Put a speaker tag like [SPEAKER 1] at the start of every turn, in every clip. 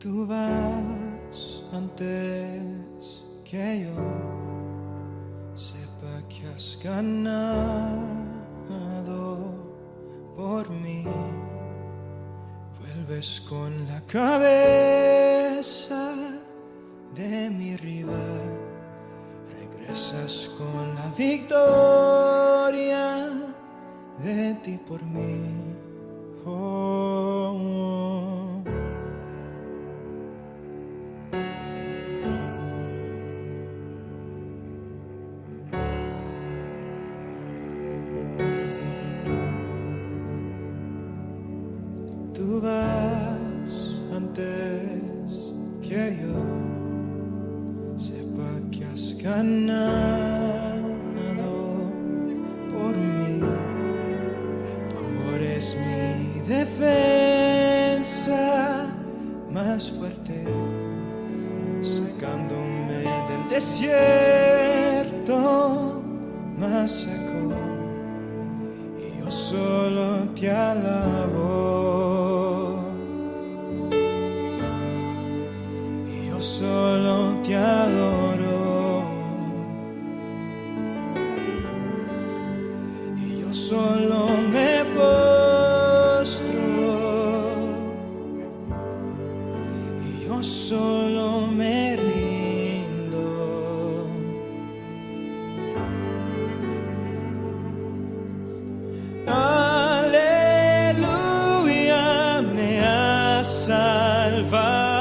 [SPEAKER 1] Tú vas antes que yo sepa que has ganado por mí. Vuelves con la cabeza de mi rival, regresas con la victoria de ti por mí. Oh, oh. Tú vas antes que yo sepa que has ganado por mí. Tu amor es mi defensa más fuerte, sacándome del desierto más seco, y yo solo te alabo. Solo te adoro, y yo solo me postro, y yo solo me rindo. Aleluya, me has salvado.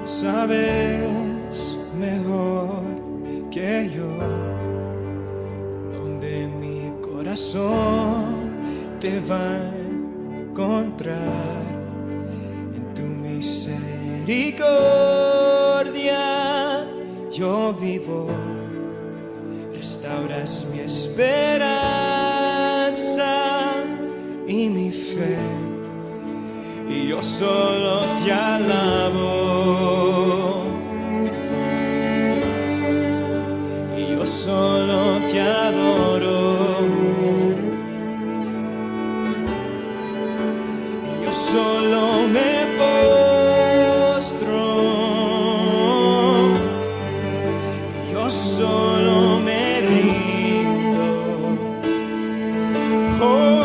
[SPEAKER 1] Sabes mejor que yo donde mi corazón te va a encontrar. En tu misericordia yo vivo, restauras mi esperanza y mi fe, y yo solo te alabo, y yo solo te adoro, y yo solo me postro, y yo solo me rindo. Oh,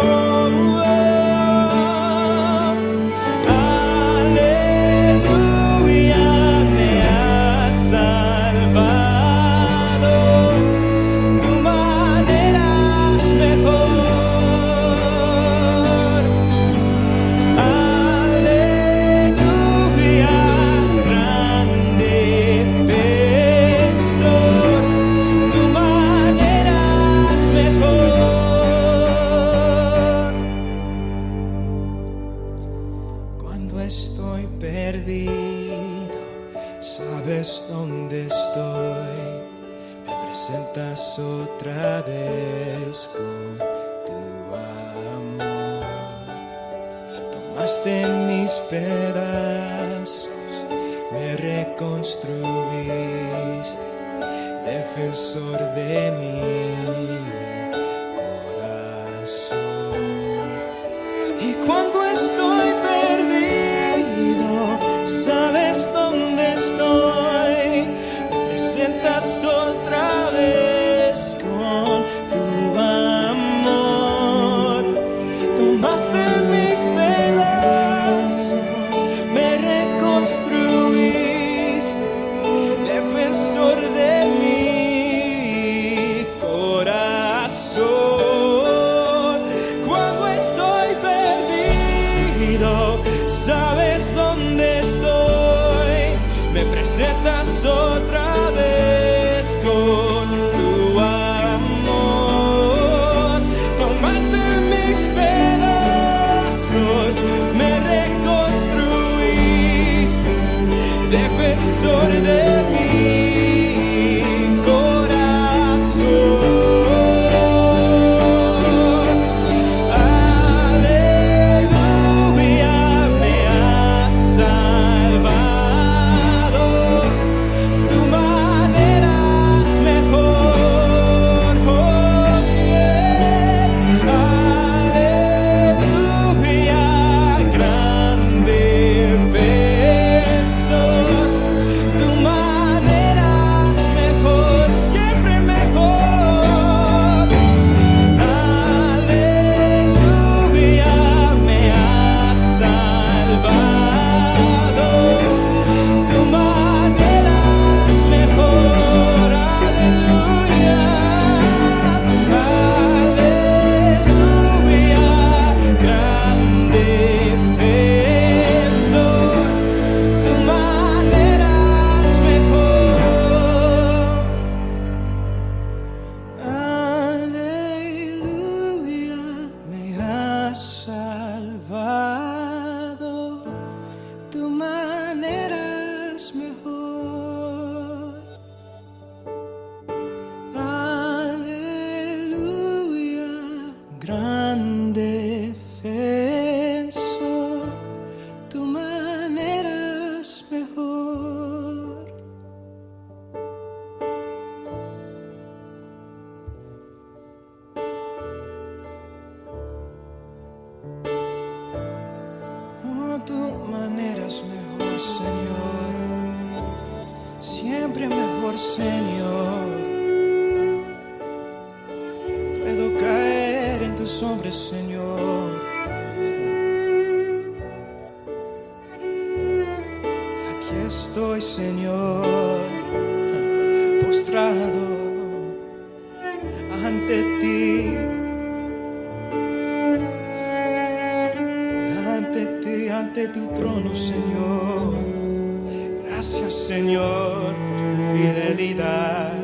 [SPEAKER 1] estoy perdido, sabes dónde estoy, me presentas otra vez con tu amor. Tomaste mis pedazos, me reconstruiste, defensor de mi corazón. Y cuando estoy perdido, sabes dónde estoy, me presentas otra vez con tu amor. Tomaste mis pedazos, me reconstruiste, defensor de mi corazón. tu manera es mejor, Señor. Siempre mejor, Señor. Puedo caer en tus hombros, Señor. Aquí estoy, Señor, postrado ante ti, ante tu trono, Señor. Gracias, Señor, por tu fidelidad,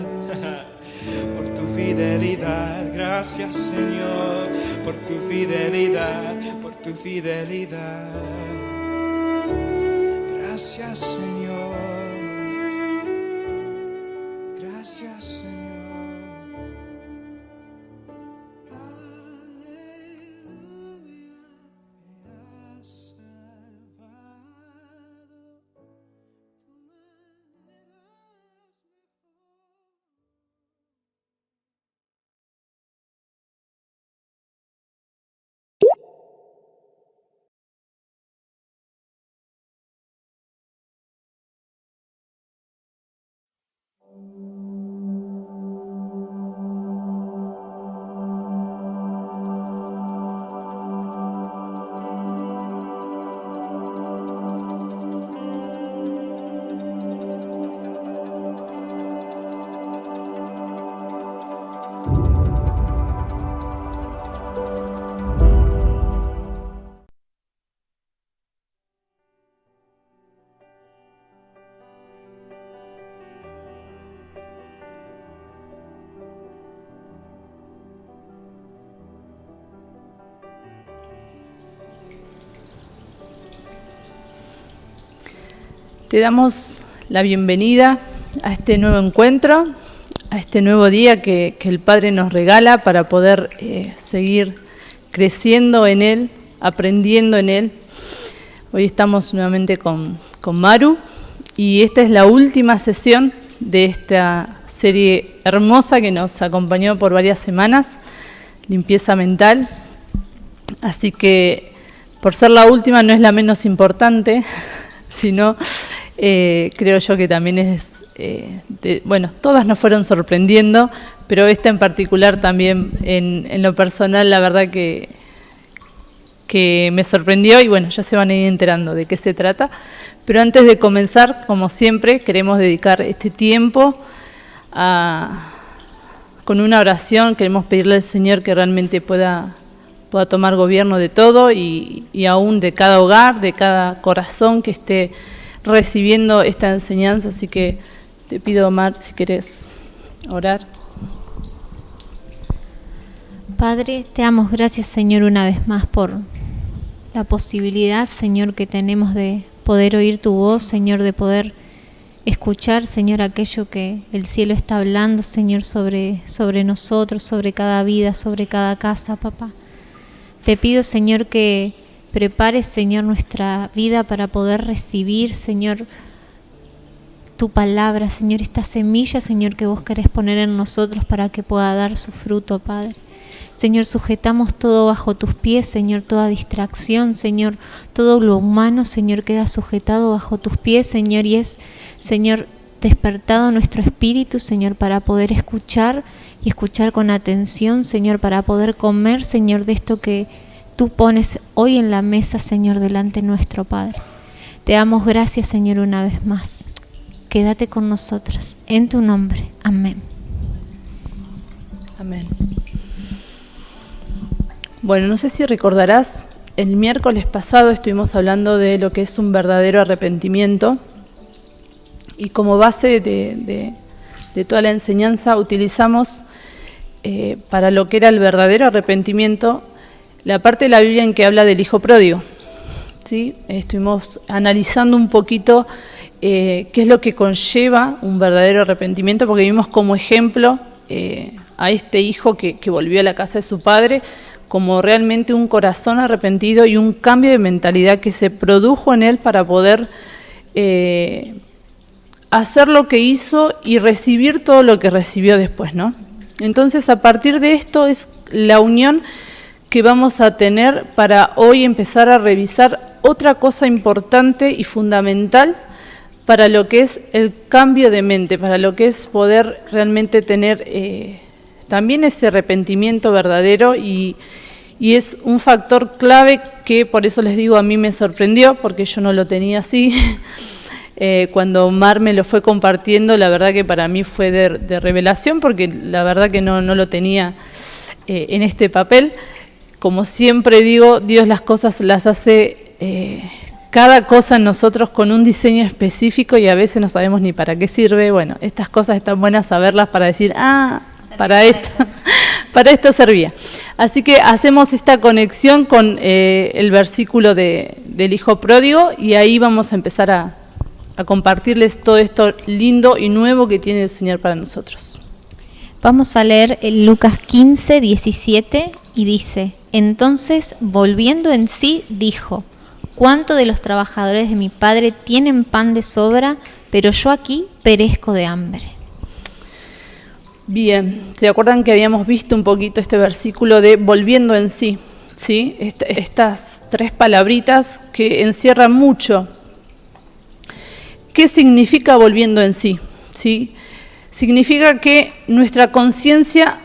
[SPEAKER 1] por tu fidelidad. Gracias, Señor, por tu fidelidad, por tu fidelidad. Gracias, Señor. Gracias, Señor.
[SPEAKER 2] Te damos la bienvenida a este nuevo encuentro, a este nuevo día que el Padre nos regala para poder seguir creciendo en Él, aprendiendo en Él. Hoy estamos nuevamente con Maru y esta es la última sesión de esta serie hermosa que nos acompañó por varias semanas, Limpieza Mental. Así que por ser la última no es la menos importante, sino creo yo que también es, todas nos fueron sorprendiendo, pero esta en particular también en lo personal, la verdad que me sorprendió y bueno, ya se van a ir enterando de qué se trata. Pero antes de comenzar, como siempre, queremos dedicar este tiempo con una oración. Queremos pedirle al Señor que realmente pueda tomar gobierno de todo y aún de cada hogar, de cada corazón que esté recibiendo esta enseñanza. Así que te pido, Omar, si querés orar.
[SPEAKER 3] Padre, te damos gracias, Señor, una vez más por la posibilidad, Señor, que tenemos de poder oír tu voz, Señor, de poder escuchar, Señor, aquello que el cielo está hablando, Señor, sobre nosotros, sobre cada vida, sobre cada casa, papá. Te pido, Señor, que prepares, Señor, nuestra vida para poder recibir, Señor, tu palabra, Señor, esta semilla, Señor, que vos querés poner en nosotros para que pueda dar su fruto, Padre. Señor, sujetamos todo bajo tus pies, Señor, toda distracción, Señor, todo lo humano, Señor, queda sujetado bajo tus pies, Señor, y es, Señor, despertado nuestro espíritu, Señor, para poder escuchar y escuchar con atención, Señor, para poder comer, Señor, de esto que tú pones hoy en la mesa, Señor, delante nuestro, Padre. Te damos gracias, Señor, una vez más. Quédate con nosotros, en tu nombre. Amén.
[SPEAKER 2] Amén. Bueno, no sé si recordarás, el miércoles pasado estuvimos hablando de lo que es un verdadero arrepentimiento y como base de toda la enseñanza utilizamos para lo que era el verdadero arrepentimiento la parte de la Biblia en que habla del hijo pródigo, ¿sí? Estuvimos analizando un poquito qué es lo que conlleva un verdadero arrepentimiento, porque vimos como ejemplo a este hijo que volvió a la casa de su padre como realmente un corazón arrepentido y un cambio de mentalidad que se produjo en él para poder hacer lo que hizo y recibir todo lo que recibió después, ¿no? Entonces, a partir de esto es la unión que vamos a tener para hoy empezar a revisar otra cosa importante y fundamental para lo que es el cambio de mente, para lo que es poder realmente tener también ese arrepentimiento verdadero, y es un factor clave que, por eso les digo, a mí me sorprendió, porque yo no lo tenía así. Cuando Mar me lo fue compartiendo, la verdad que para mí fue de revelación, porque la verdad que no lo tenía en este papel. Como siempre digo, Dios las cosas las hace, cada cosa en nosotros con un diseño específico, y a veces no sabemos ni para qué sirve. Bueno, estas cosas están buenas saberlas para decir, para esto, para esto servía. Así que hacemos esta conexión con el versículo del Hijo Pródigo, y ahí vamos a empezar a compartirles todo esto lindo y nuevo que tiene el Señor para nosotros.
[SPEAKER 3] Vamos a leer Lucas 15, 17, y dice: entonces, volviendo en sí, dijo: ¿cuántos de los trabajadores de mi padre tienen pan de sobra, pero yo aquí perezco de hambre?
[SPEAKER 2] Bien, ¿se acuerdan que habíamos visto un poquito este versículo de volviendo en sí? ¿Sí? Estas tres palabritas que encierran mucho. ¿Qué significa volviendo en sí? ¿Sí? Significa que nuestra conciencia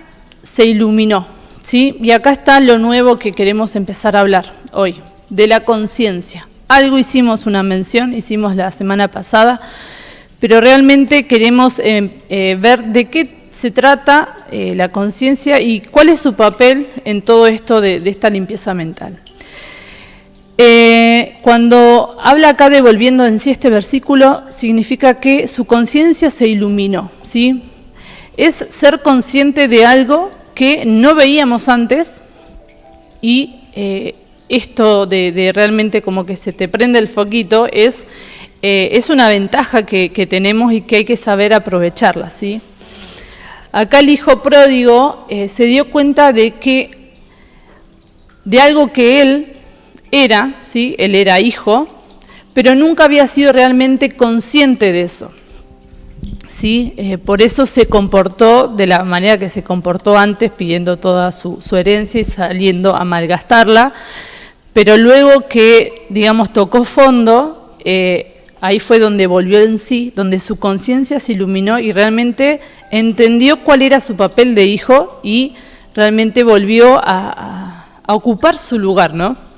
[SPEAKER 2] se iluminó, ¿sí? Y acá está lo nuevo que queremos empezar a hablar hoy, de la conciencia. Algo hicimos una mención, hicimos la semana pasada, pero realmente queremos ver de qué se trata la conciencia y cuál es su papel en todo esto de esta limpieza mental. Cuando habla acá de volviendo en sí este versículo, significa que su conciencia se iluminó, ¿sí? Es ser consciente de algo que no veíamos antes, y esto de realmente como que se te prende el foquito es una ventaja que tenemos y que hay que saber aprovecharla, ¿sí? Acá el hijo pródigo se dio cuenta de algo que él era, ¿sí? Él era hijo, pero nunca había sido realmente consciente de eso, ¿sí? Por eso se comportó de la manera que se comportó antes, pidiendo toda su herencia y saliendo a malgastarla, pero luego que, digamos, tocó fondo, ahí fue donde volvió en sí, donde su conciencia se iluminó y realmente entendió cuál era su papel de hijo y realmente volvió a ocupar su lugar, ¿no?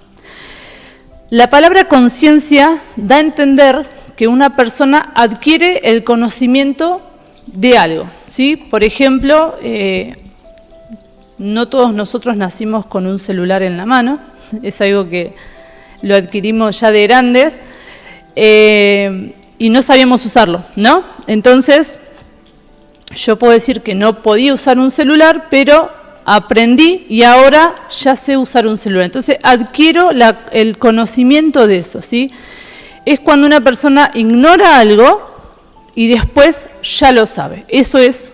[SPEAKER 2] La palabra conciencia da a entender que una persona adquiere el conocimiento de algo, ¿sí? Por ejemplo, no todos nosotros nacimos con un celular en la mano, es algo que lo adquirimos ya de grandes, y no sabíamos usarlo, ¿no? Entonces, yo puedo decir que no podía usar un celular, pero aprendí y ahora ya sé usar un celular. Entonces adquiero el conocimiento de eso, ¿sí? Es cuando una persona ignora algo y después ya lo sabe. Eso es,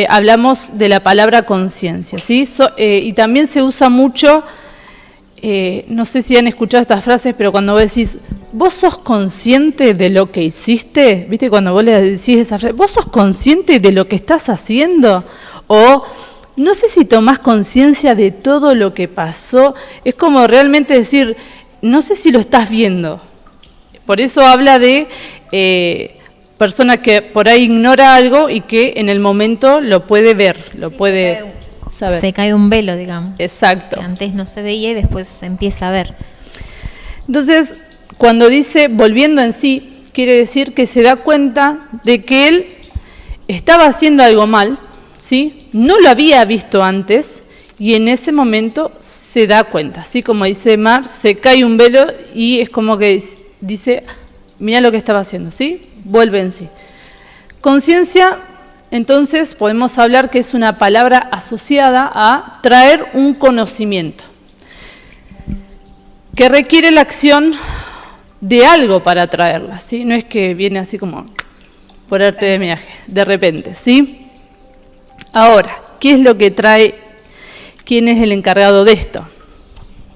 [SPEAKER 2] hablamos de la palabra conciencia, ¿sí? Y también se usa mucho, no sé si han escuchado estas frases, pero cuando vos decís, ¿vos sos consciente de lo que hiciste? ¿Viste? Cuando vos le decís esa frase, ¿vos sos consciente de lo que estás haciendo? O no sé si tomás conciencia de todo lo que pasó. Es como realmente decir, no sé si lo estás viendo. Por eso habla de persona que por ahí ignora algo y que en el momento lo puede ver, lo puede saber.
[SPEAKER 3] Se cae un velo, digamos.
[SPEAKER 2] Exacto.
[SPEAKER 3] Que antes no se veía y después se empieza a ver.
[SPEAKER 2] Entonces, cuando dice volviendo en sí, quiere decir que se da cuenta de que él estaba haciendo algo mal, ¿sí? No lo había visto antes y en ese momento se da cuenta, así como dice Mar, se cae un velo y es como que dice, mira lo que estaba haciendo, ¿sí? Vuelve en sí. Conciencia, entonces podemos hablar que es una palabra asociada a traer un conocimiento que requiere la acción de algo para traerla, ¿sí? No es que viene así como por arte de viaje, de repente, ¿sí? Ahora, ¿qué es lo que trae? ¿Quién es el encargado de esto?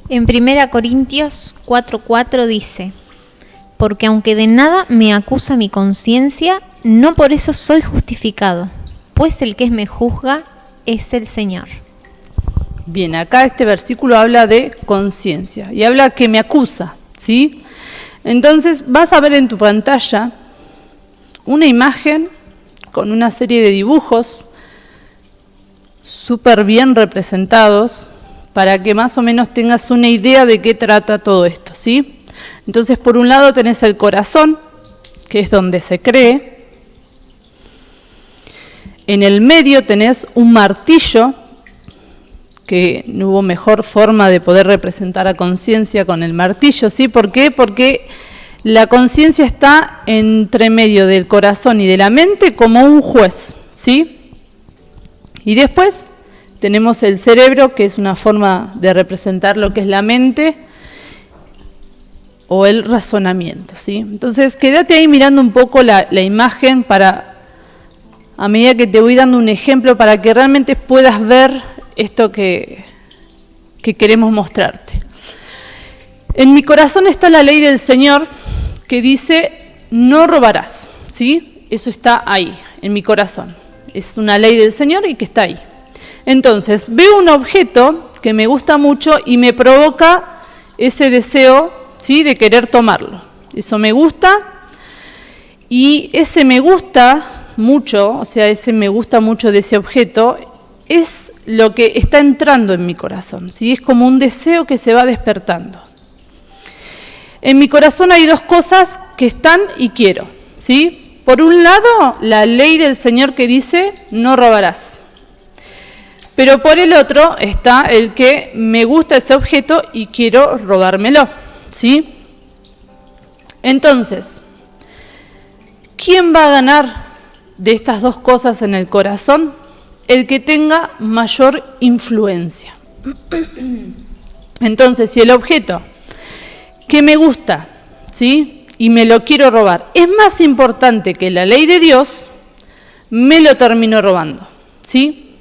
[SPEAKER 3] En 1 Corintios 4:4 dice: porque aunque de nada me acusa mi conciencia, no por eso soy justificado, pues el que me juzga es el Señor.
[SPEAKER 2] Bien, acá este versículo habla de conciencia y habla que me acusa, ¿sí? Entonces vas a ver en tu pantalla una imagen con una serie de dibujos súper bien representados para que más o menos tengas una idea de qué trata todo esto, ¿sí? Entonces, por un lado tenés el corazón, que es donde se cree. En el medio tenés un martillo, que no hubo mejor forma de poder representar a conciencia con el martillo, ¿sí? ¿Por qué? Porque la conciencia está entre medio del corazón y de la mente como un juez, ¿sí? Y después tenemos el cerebro, que es una forma de representar lo que es la mente o el razonamiento, ¿sí? Entonces, quédate ahí mirando un poco la imagen para, a medida que te voy dando un ejemplo, para que realmente puedas ver esto que queremos mostrarte. En mi corazón está la ley del Señor que dice, no robarás, ¿sí? Eso está ahí, en mi corazón. Es una ley del Señor y que está ahí. Entonces, veo un objeto que me gusta mucho y me provoca ese deseo, ¿sí?, de querer tomarlo. Eso me gusta, y ese me gusta mucho, o sea, ese me gusta mucho de ese objeto, es lo que está entrando en mi corazón, ¿sí? Es como un deseo que se va despertando. En mi corazón hay dos cosas que están y quiero, ¿sí? Por un lado, la ley del Señor que dice, no robarás. Pero por el otro está el que me gusta ese objeto y quiero robármelo, ¿sí? Entonces, ¿quién va a ganar de estas dos cosas en el corazón? El que tenga mayor influencia. Entonces, si el objeto que me gusta, ¿sí?, y me lo quiero robar, es más importante que la ley de Dios, me lo termino robando, ¿sí?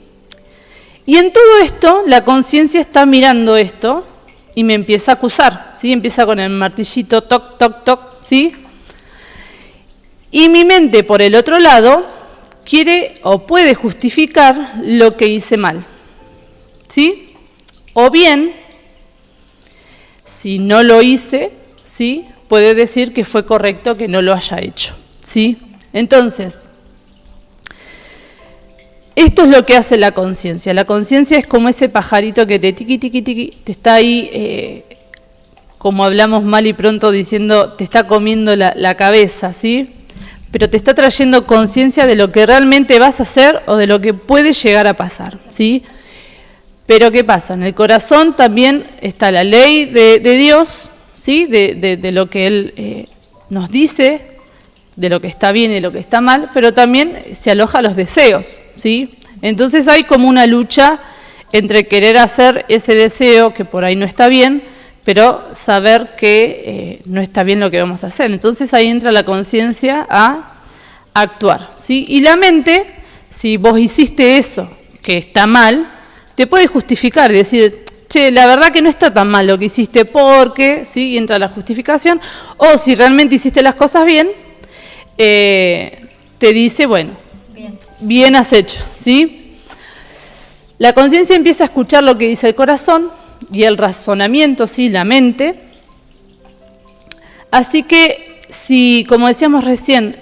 [SPEAKER 2] Y en todo esto, la conciencia está mirando esto y me empieza a acusar, ¿sí? Empieza con el martillito, toc, toc, toc, ¿sí? Y mi mente, por el otro lado, quiere o puede justificar lo que hice mal, ¿sí? O bien, si no lo hice, ¿sí?, puede decir que fue correcto que no lo haya hecho, ¿sí? Entonces, esto es lo que hace la conciencia. La conciencia es como ese pajarito que te tiqui, tiqui, tiqui, te está ahí, como hablamos mal y pronto, diciendo, te está comiendo la cabeza, ¿sí? Pero te está trayendo conciencia de lo que realmente vas a hacer o de lo que puede llegar a pasar, ¿sí? Pero ¿qué pasa? En el corazón también está la ley de Dios, ¿sí?, de lo que Él nos dice, de lo que está bien y de lo que está mal, pero también se aloja los deseos, ¿sí? Entonces hay como una lucha entre querer hacer ese deseo que por ahí no está bien, pero saber que no está bien lo que vamos a hacer. Entonces ahí entra la conciencia a actuar, ¿sí? Y la mente, si vos hiciste eso que está mal, te puede justificar y decir, che, la verdad que no está tan mal lo que hiciste porque, ¿sí?, y entra la justificación. O si realmente hiciste las cosas bien, te dice, bueno, bien has hecho, ¿sí? La conciencia empieza a escuchar lo que dice el corazón y el razonamiento, sí, la mente. Así que si, como decíamos recién,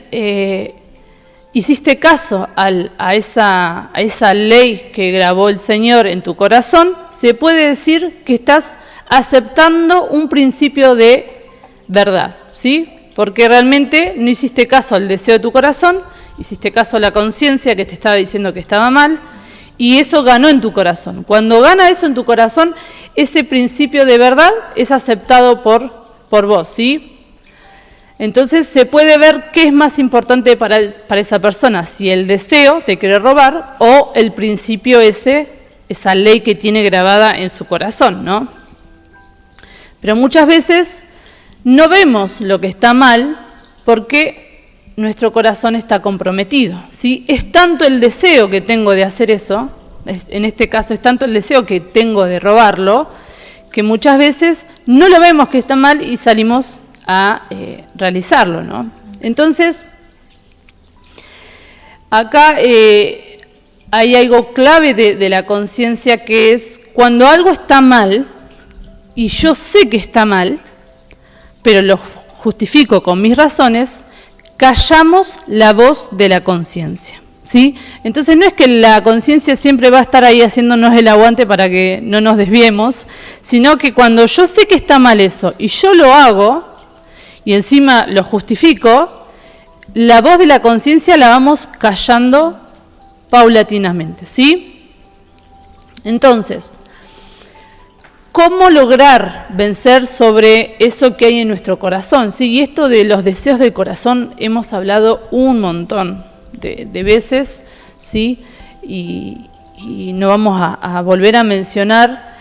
[SPEAKER 2] hiciste caso a esa ley que grabó el Señor en tu corazón, se puede decir que estás aceptando un principio de verdad, ¿sí? Porque realmente no hiciste caso al deseo de tu corazón, hiciste caso a la conciencia que te estaba diciendo que estaba mal, y eso ganó en tu corazón. Cuando gana eso en tu corazón, ese principio de verdad es aceptado por vos, ¿sí? Entonces se puede ver qué es más importante para esa persona, si el deseo te quiere robar o el principio esa ley que tiene grabada en su corazón, ¿no? Pero muchas veces no vemos lo que está mal porque nuestro corazón está comprometido, ¿sí? Es tanto el deseo que tengo de hacer eso, en este caso es tanto el deseo que tengo de robarlo, que muchas veces no lo vemos que está mal y salimos a realizarlo, ¿no? Entonces, acá hay algo clave de la conciencia, que es cuando algo está mal y yo sé que está mal, pero lo justifico con mis razones, callamos la voz de la conciencia, ¿sí? Entonces no es que la conciencia siempre va a estar ahí haciéndonos el aguante para que no nos desviemos, sino que cuando yo sé que está mal eso y yo lo hago y encima lo justifico, la voz de la conciencia la vamos callando paulatinamente, ¿sí? Entonces, ¿cómo lograr vencer sobre eso que hay en nuestro corazón? Sí, y esto de los deseos del corazón hemos hablado un montón de veces, ¿sí? Y no vamos a volver a mencionar,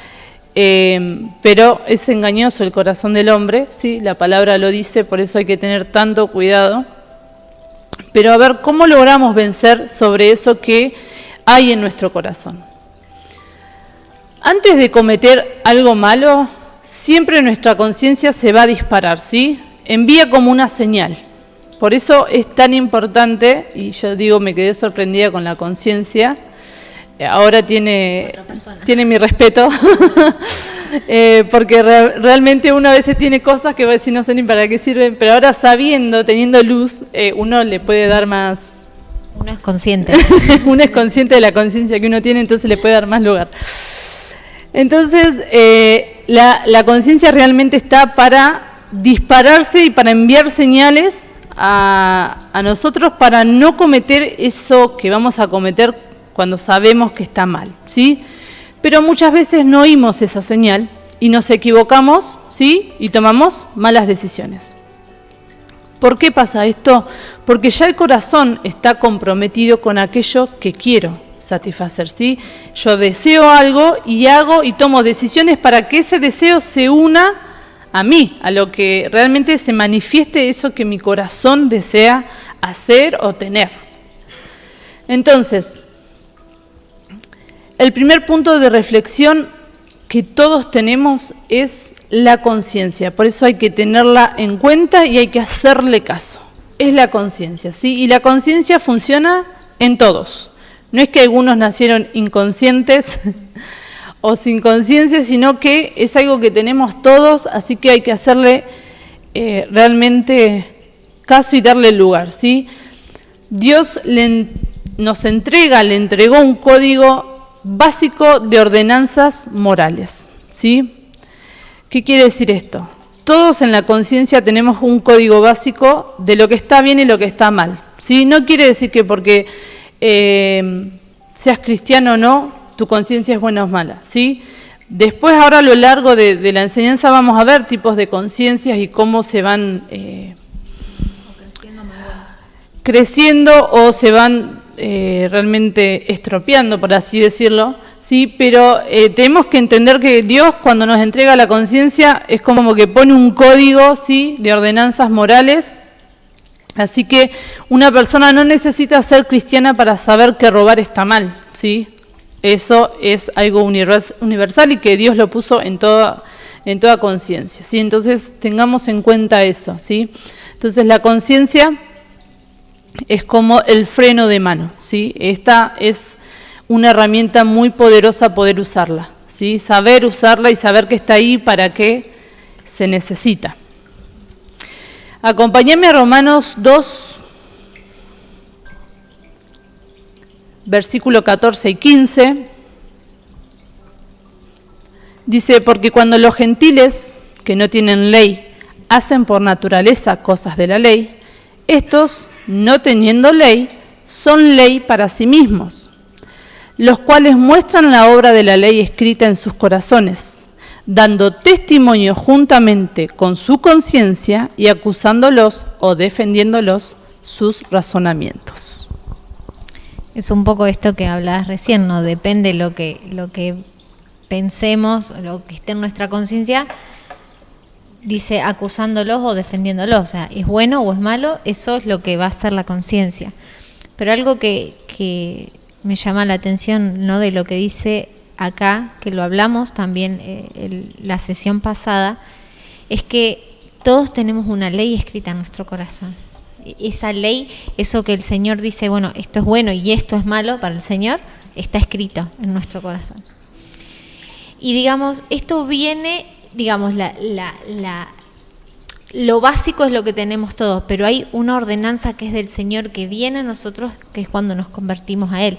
[SPEAKER 2] pero es engañoso el corazón del hombre, ¿sí? La palabra lo dice, por eso hay que tener tanto cuidado. Pero a ver, ¿cómo logramos vencer sobre eso que hay en nuestro corazón? Antes de cometer algo malo, siempre nuestra conciencia se va a disparar, ¿sí? Envía como una señal. Por eso es tan importante, y yo digo, me quedé sorprendida con la conciencia. Ahora tiene mi respeto, porque realmente uno a veces tiene cosas que va a decir no sé ni para qué sirven, pero ahora sabiendo, teniendo luz, uno le puede dar más...
[SPEAKER 3] Uno es consciente.
[SPEAKER 2] Uno es consciente de la conciencia que uno tiene, entonces le puede dar más lugar. Entonces, la conciencia realmente está para dispararse y para enviar señales a nosotros para no cometer eso que vamos a cometer cuando sabemos que está mal, ¿sí? Pero muchas veces no oímos esa señal y nos equivocamos, ¿sí? Y tomamos malas decisiones. ¿Por qué pasa esto? Porque ya el corazón está comprometido con aquello que quiero satisfacer, ¿sí? Yo deseo algo y hago y tomo decisiones para que ese deseo se una a mí, a lo que realmente se manifieste eso que mi corazón desea hacer o tener. Entonces, el primer punto de reflexión que todos tenemos es la conciencia, por eso hay que tenerla en cuenta y hay que hacerle caso. Es la conciencia, ¿sí? Y la conciencia funciona en todos. No es que algunos nacieron inconscientes o sin conciencia, sino que es algo que tenemos todos, así que hay que hacerle realmente caso y darle lugar, ¿sí? Dios le entregó un código básico de ordenanzas morales, ¿sí? ¿Qué quiere decir esto? Todos en la conciencia tenemos un código básico de lo que está bien y lo que está mal, ¿sí? No quiere decir que porque seas cristiano o no, tu conciencia es buena o mala, ¿sí? Después, ahora a lo largo de la enseñanza vamos a ver tipos de conciencias y cómo se van creciendo o se van realmente estropeando, por así decirlo, ¿sí? Pero tenemos que entender que Dios, cuando nos entrega la conciencia, es como que pone un código, ¿sí?, de ordenanzas morales. Así que una persona no necesita ser cristiana para saber que robar está mal, ¿sí? Eso es algo universal y que Dios lo puso en toda conciencia, ¿sí? Entonces tengamos en cuenta eso, ¿sí? Entonces la conciencia es como el freno de mano, ¿sí? Esta es una herramienta muy poderosa poder usarla, ¿sí? Saber usarla y saber que está ahí para qué se necesita. Acompáñame a Romanos 2, versículo 14 y 15. Dice, porque cuando los gentiles, que no tienen ley, hacen por naturaleza cosas de la ley, estos, no teniendo ley, son ley para sí mismos, los cuales muestran la obra de la ley escrita en sus corazones, dando testimonio juntamente con su conciencia y acusándolos o defendiéndolos sus razonamientos.
[SPEAKER 3] Es un poco esto que hablabas recién, ¿no? Depende lo que pensemos, lo que esté en nuestra conciencia, dice acusándolos o defendiéndolos, o sea, es bueno o es malo, eso es lo que va a hacer la conciencia. Pero algo que me llama la atención, ¿no?, de lo que dice acá, que lo hablamos también la sesión pasada, es que todos tenemos una ley escrita en nuestro corazón. Esa ley, eso que el Señor dice, bueno, esto es bueno y esto es malo para el Señor, está escrito en nuestro corazón. Y digamos, esto viene, digamos, la lo básico es lo que tenemos todos, pero hay una ordenanza que es del Señor que viene a nosotros, que es cuando nos convertimos a Él,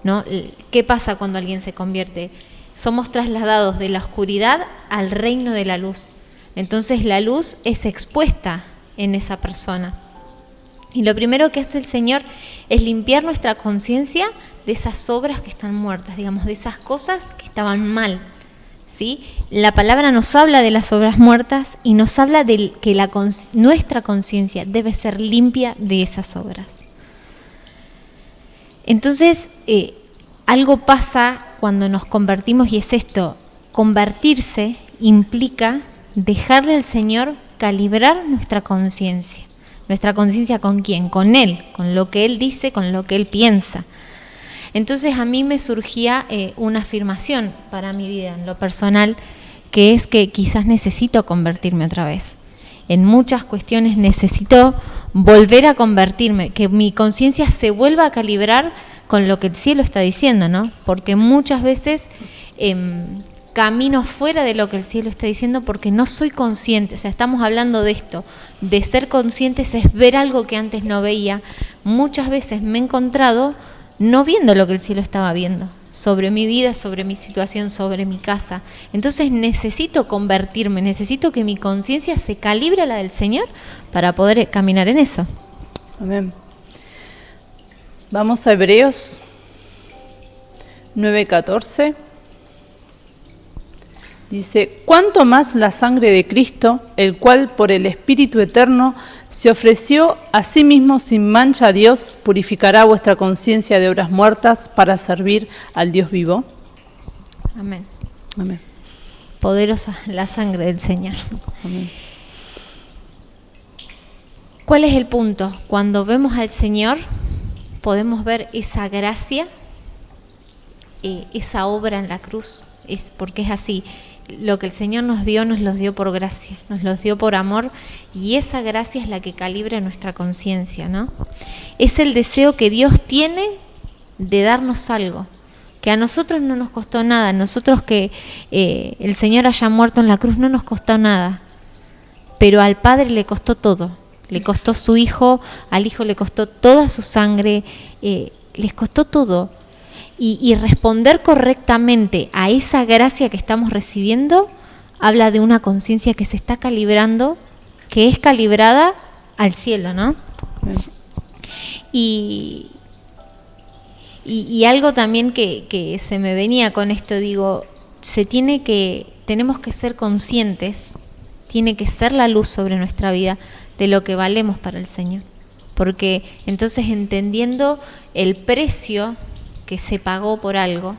[SPEAKER 3] ¿no? ¿Qué pasa cuando alguien se convierte? Somos trasladados de la oscuridad al reino de la luz. Entonces la luz es expuesta en esa persona. Y lo primero que hace el Señor es limpiar nuestra conciencia de esas obras que están muertas, digamos, de esas cosas que estaban mal, ¿sí? La palabra nos habla de las obras muertas y nos habla de que nuestra conciencia debe ser limpia de esas obras. Entonces, algo pasa cuando nos convertimos y es esto: convertirse implica dejarle al Señor calibrar nuestra conciencia. ¿Nuestra conciencia con quién? Con Él, con lo que Él dice, con lo que Él piensa. Entonces a mí me surgía una afirmación para mi vida en lo personal, que es que quizás necesito convertirme otra vez. En muchas cuestiones necesito volver a convertirme, que mi conciencia se vuelva a calibrar con lo que el cielo está diciendo, ¿no? Porque muchas veces camino fuera de lo que el cielo está diciendo porque no soy consciente. O sea, estamos hablando de esto, de ser conscientes es ver algo que antes no veía. Muchas veces me he encontrado no viendo lo que el cielo estaba viendo, sobre mi vida, sobre mi situación, sobre mi casa. Entonces necesito convertirme, necesito que mi conciencia se calibre a la del Señor para poder caminar en eso.
[SPEAKER 2] Amén. Vamos a Hebreos 9:14. Dice: ¿cuánto más la sangre de Cristo, el cual por el Espíritu Eterno se ofreció a sí mismo sin mancha a Dios, purificará vuestra conciencia de obras muertas para servir al Dios vivo?
[SPEAKER 3] Amén.
[SPEAKER 2] Amén.
[SPEAKER 3] Poderosa la sangre del Señor.
[SPEAKER 2] Amén.
[SPEAKER 3] ¿Cuál es el punto? Cuando vemos al Señor, podemos ver esa gracia, esa obra en la cruz. Porque es así. Lo que el Señor nos los dio por gracia, nos los dio por amor, y esa gracia es la que calibra nuestra conciencia, ¿no? Es el deseo que Dios tiene de darnos algo, que a nosotros no nos costó nada. A nosotros que el Señor haya muerto en la cruz no nos costó nada, pero al Padre le costó todo. Le costó su Hijo, al Hijo le costó toda su sangre, les costó todo. Y responder correctamente a esa gracia que estamos recibiendo habla de una conciencia que se está calibrando, que es calibrada al cielo, ¿no? Y algo también que se me venía con esto, digo, tenemos que ser conscientes, tiene que ser la luz sobre nuestra vida de lo que valemos para el Señor. Porque entonces, entendiendo el precio que se pagó por algo,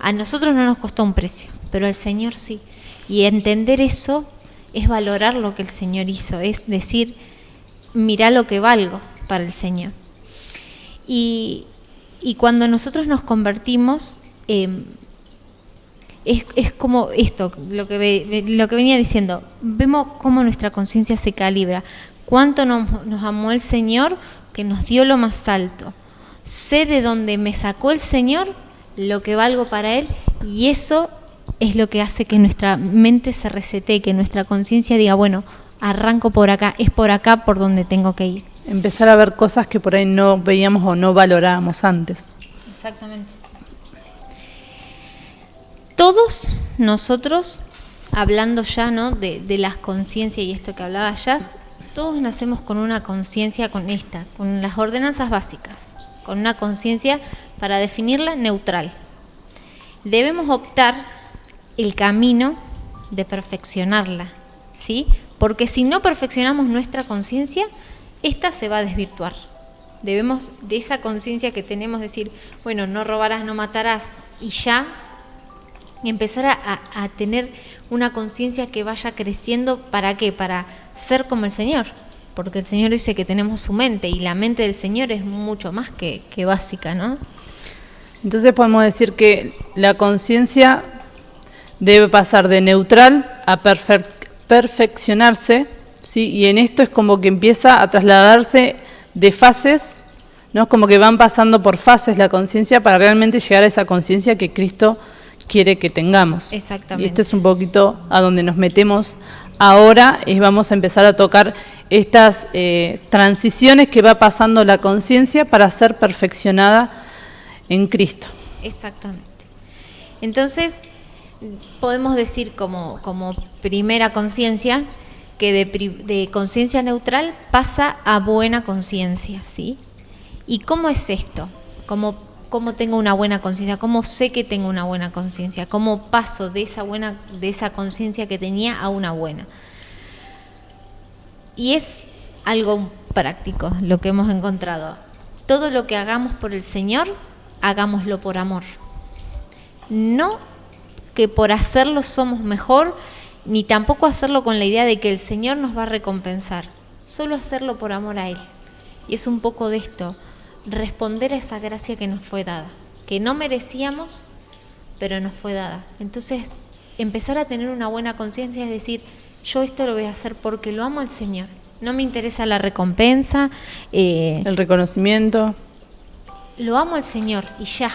[SPEAKER 3] a nosotros no nos costó un precio, pero al Señor sí. Y entender eso es valorar lo que el Señor hizo, es decir, mirá lo que valgo para el Señor. Y cuando nosotros nos convertimos, es como esto, lo que venía diciendo, vemos cómo nuestra conciencia se calibra, cuánto nos amó el Señor, que nos dio lo más alto. Sé de dónde me sacó el Señor, lo que valgo para Él, y eso es lo que hace que nuestra mente se resetee, que nuestra conciencia diga, bueno, arranco por acá, es por acá por donde tengo que ir.
[SPEAKER 2] Empezar a ver cosas que por ahí no veíamos o no valorábamos antes.
[SPEAKER 3] Exactamente. Todos nosotros, hablando ya, ¿no?, de las conciencias y esto que hablaba Jazz, todos nacemos con una conciencia con las ordenanzas básicas, con una conciencia, para definirla, neutral. Debemos optar el camino de perfeccionarla, ¿sí? Porque si no perfeccionamos nuestra conciencia, esta se va a desvirtuar. Debemos, de esa conciencia que tenemos, decir, bueno, no robarás, no matarás, y ya empezar a tener una conciencia que vaya creciendo. ¿Para qué? Para ser como el Señor. Porque el Señor dice que tenemos su mente, y la mente del Señor es mucho más que básica, ¿no?
[SPEAKER 2] Entonces podemos decir que la conciencia debe pasar de neutral a perfeccionarse, ¿sí? Y en esto es como que empieza a trasladarse de fases, ¿no? Es como que van pasando por fases la conciencia para realmente llegar a esa conciencia que Cristo quiere que tengamos.
[SPEAKER 3] Exactamente.
[SPEAKER 2] Y esto es un poquito a donde nos metemos ahora vamos a empezar a tocar estas transiciones que va pasando la conciencia para ser perfeccionada en Cristo.
[SPEAKER 3] Exactamente. Entonces, podemos decir como primera conciencia que de conciencia neutral pasa a buena conciencia, ¿sí? ¿Y cómo es esto? ¿Cómo tengo una buena conciencia? ¿Cómo sé que tengo una buena conciencia? ¿Cómo paso de esa conciencia que tenía a una buena? Y es algo práctico lo que hemos encontrado. Todo lo que hagamos por el Señor, hagámoslo por amor. No que por hacerlo somos mejor, ni tampoco hacerlo con la idea de que el Señor nos va a recompensar. Solo hacerlo por amor a Él. Y es un poco de esto, responder a esa gracia que nos fue dada, que no merecíamos, pero nos fue dada. Entonces, empezar a tener una buena conciencia es decir, yo esto lo voy a hacer porque lo amo al Señor. No me interesa la recompensa.
[SPEAKER 2] El reconocimiento.
[SPEAKER 3] Lo amo al Señor y ya,